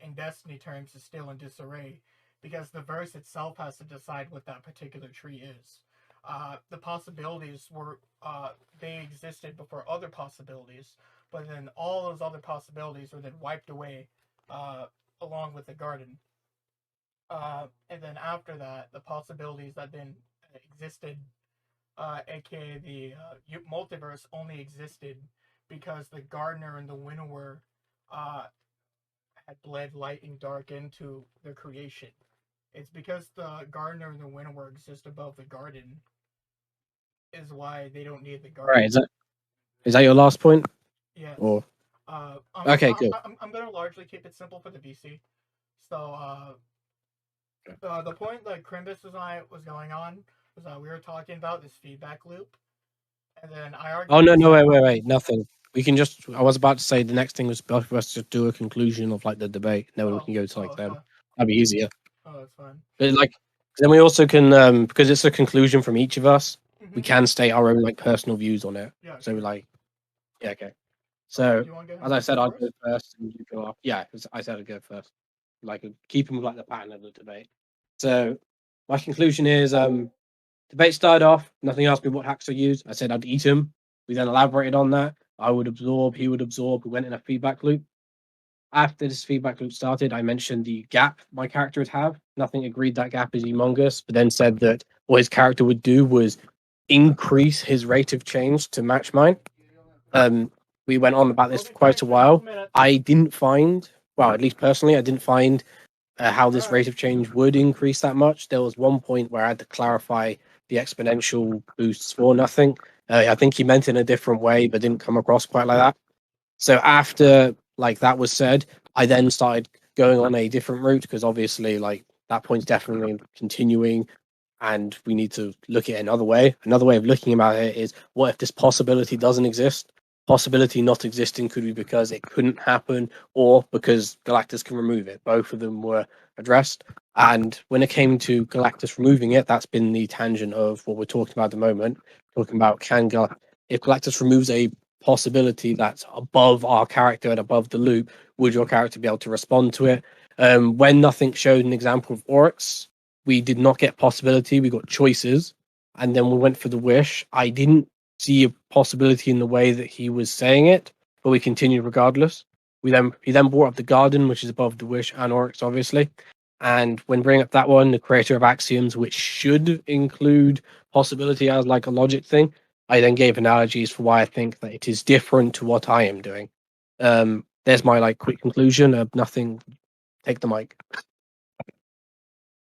in Destiny terms is still in disarray, because the verse itself has to decide what that particular tree is. The possibilities were they existed before other possibilities, but then all those other possibilities were then wiped away along with the garden. And then after that, the possibilities that then existed, aka the multiverse, only existed because the gardener and the winnower had bled light and dark into their creation. It's because the gardener and the winnower exist above the garden is why they don't need the garden. Right, is that your last point? Yes. Or Okay, good. I'm gonna largely keep it simple for the VC. So the point that Crimbus and I was going on was we were talking about this feedback loop, and then I argued. Oh no, wait, nothing. We can just. I was about to say the next thing was for us to do a conclusion of like the debate. Then we can go to like them. That'd be easier. Oh, that's fine. But like, then we also can because it's a conclusion from each of us. Mm-hmm. We can state our own like personal views on it. Yeah. So we like, yeah, okay. So as I said, I'd go first, and you go off. Yeah, I said I'd go first. Like keeping with like the pattern of the debate. So my conclusion is debate started off, nothing else but what hacks I use. I said I'd eat him. We then elaborated on that. I would absorb, he would absorb. We went in a feedback loop. After this feedback loop started, I mentioned the gap my character would have. Nothing agreed that gap is humongous, but then said that what his character would do was increase his rate of change to match mine. We went on about this for quite a while. I didn't find, well, at least personally, I didn't find how this rate of change would increase that much. There was one point where I had to clarify the exponential boosts for nothing. I think he meant it in a different way, but didn't come across quite like that. So after like that was said, I then started going on a different route because obviously like that point's definitely continuing and we need to look at it another way. Another way of looking about it is what if this possibility doesn't exist? Possibility not existing could be because it couldn't happen or because Galactus can remove it. Both of them were addressed. And when it came to Galactus removing it, that's been the tangent of what we're talking about at the moment. Talking about if Galactus removes a possibility that's above our character and above the loop, would your character be able to respond to it? When nothing showed an example of Oryx, we did not get possibility, we got choices, and then we went for the wish. I didn't see a possibility in the way that he was saying it, but we continued regardless. He then brought up the garden, which is above the wish and Oryx, obviously. And when bringing up that one, the creator of axioms, which should include possibility as like a logic thing, I then gave analogies for why I think that it is different to what I am doing. There's my like quick conclusion of nothing. Take the mic.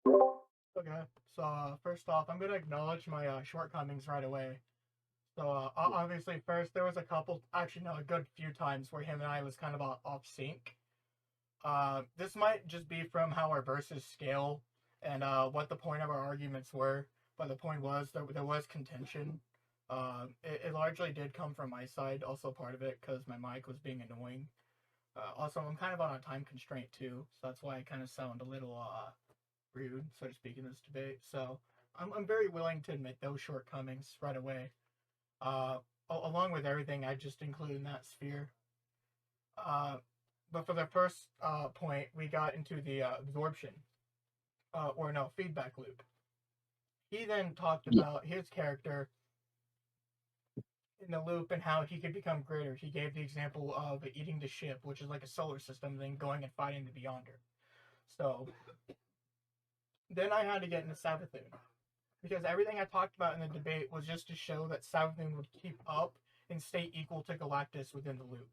Okay, so first off, I'm gonna acknowledge my shortcomings right away. So obviously, first there was a couple, actually no, a good few times where him and I was kind of off sync. This might just be from how our verses scale and what the point of our arguments were. But the point was there was contention. It largely did come from my side, also part of it because my mic was being annoying. Also, I'm kind of on a time constraint too, so that's why I kind of sound a little rude, so to speak, in this debate. So I'm very willing to admit those shortcomings right away. Along with everything I just included in that sphere. But for the first point, we got into the absorption, or no, feedback loop. He then talked about his character in the loop and how he could become greater. He gave the example of eating the ship, which is like a solar system, then going and fighting the Beyonder. So then I had to get into Savathûn, because everything I talked about in the debate was just to show that Savathûn would keep up and stay equal to Galactus within the loop.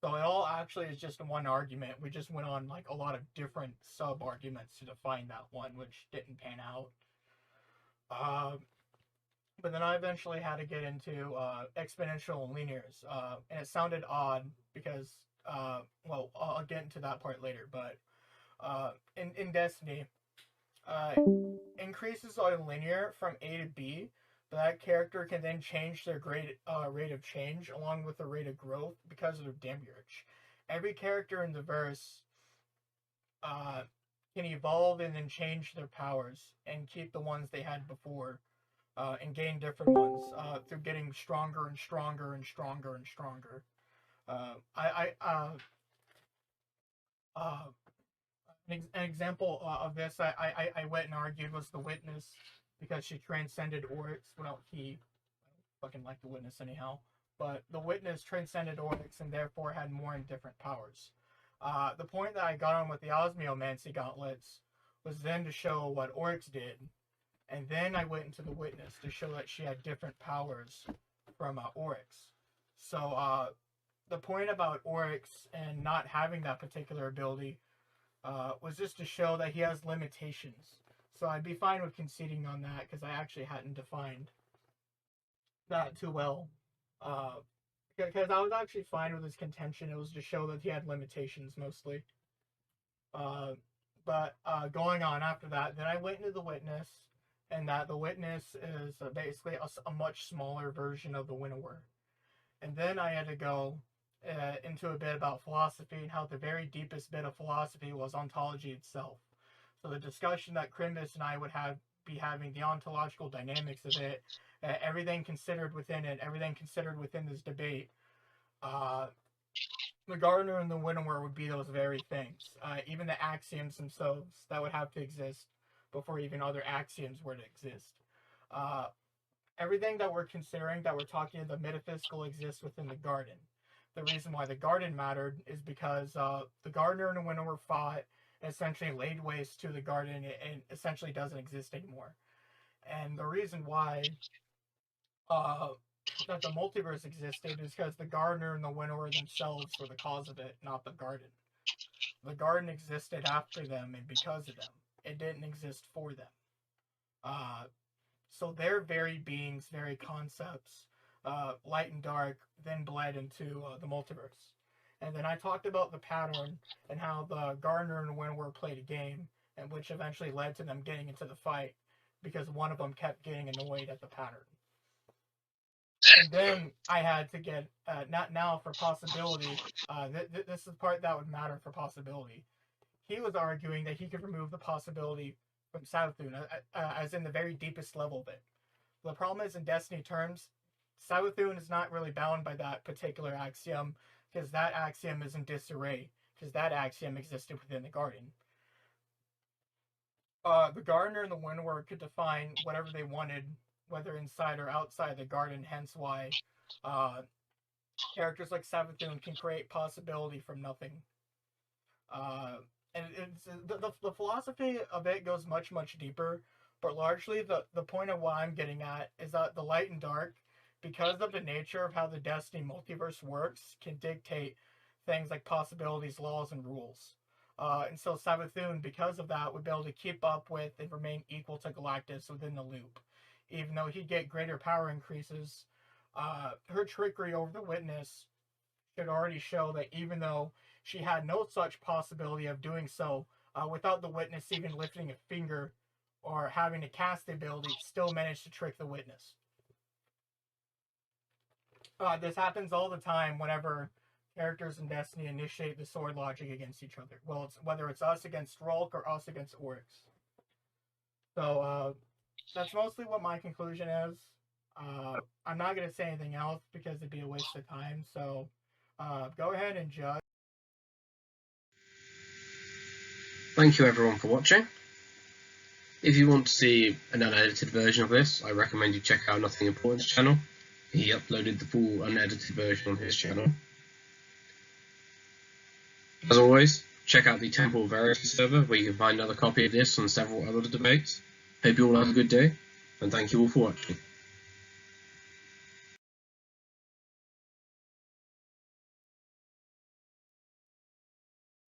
So it all actually is just one argument. We just went on like a lot of different sub-arguments to define that one, which didn't pan out. But then I eventually had to get into exponential and linears. And it sounded odd because, well, I'll get into that part later. But in Destiny, increases are linear from A to B, but that character can then change their rate of change along with the rate of growth because of their demiurge. Every character in the verse can evolve and then change their powers and keep the ones they had before, and gain different ones through getting stronger and stronger and stronger and stronger. An example of this I went and argued was the Witness, because she transcended Oryx. Well, I fucking like the Witness anyhow. But the Witness transcended Oryx and therefore had more and different powers. The point that I got on with the Osmiomancy gauntlets was then to show what Oryx did. And then I went into the Witness to show that she had different powers from Oryx. So the point about Oryx and not having that particular ability was just to show that he has limitations. So I'd be fine with conceding on that, because I actually hadn't defined that too well. Because I was actually fine with his contention. It was to show that he had limitations mostly. But going on after that, then I went into the Witness, and that the Witness is basically a much smaller version of the Winnower. And then I had to go into a bit about philosophy and how the very deepest bit of philosophy was ontology itself. So the discussion that Crimbus and I would be having, the ontological dynamics of it, everything considered within it, everything considered within this debate, the Gardener and the Winnower would be those very things. Even the axioms themselves that would have to exist before even other axioms were to exist. Everything that we're considering, that we're talking, the metaphysical exists within the garden. The reason why the garden mattered is because the Gardener and the Winnower fought and essentially laid waste to the garden and essentially doesn't exist anymore. And the reason why that the multiverse existed is because the Gardener and the Winnower themselves were the cause of it, not the garden. The garden existed after them and because of them. It didn't exist for them. So their very beings, very concepts, light and dark, then bled into the multiverse. And then I talked about the pattern and how the Gardener and Winnower played a game, and which eventually led to them getting into the fight because one of them kept getting annoyed at the pattern. And then I had to get, not now for possibility, this is the part that would matter for possibility. He was arguing that he could remove the possibility from Savathûn, as in the very deepest level of it. The problem is, in Destiny terms, Savathûn is not really bound by that particular axiom, because that axiom is in disarray, because that axiom existed within the garden. The Gardener and the Winnower could define whatever they wanted, whether inside or outside the garden, hence why characters like Savathûn can create possibility from nothing. And the philosophy of it goes much, much deeper, but largely the point of what I'm getting at is that the light and dark, because of the nature of how the Destiny multiverse works, can dictate things like possibilities, laws, and rules. And so Savathûn, because of that, would be able to keep up with and remain equal to Galactus within the loop. Even though he'd get greater power increases, her trickery over the Witness should already show that even though she had no such possibility of doing so, without the Witness even lifting a finger or having to cast the ability, still managed to trick the Witness. This happens all the time whenever characters in Destiny initiate the sword logic against each other. Well, whether it's us against Rolk or us against Oryx. So that's mostly what my conclusion is. I'm not going to say anything else because it'd be a waste of time. So go ahead and judge. Thank you everyone for watching. If you want to see an unedited version of this, I recommend you check out Nothing Important's channel. He uploaded the full unedited version on his channel. As always, check out the Temple of Verity server where you can find another copy of this and several other debates. Hope you all have a good day, and thank you all for watching.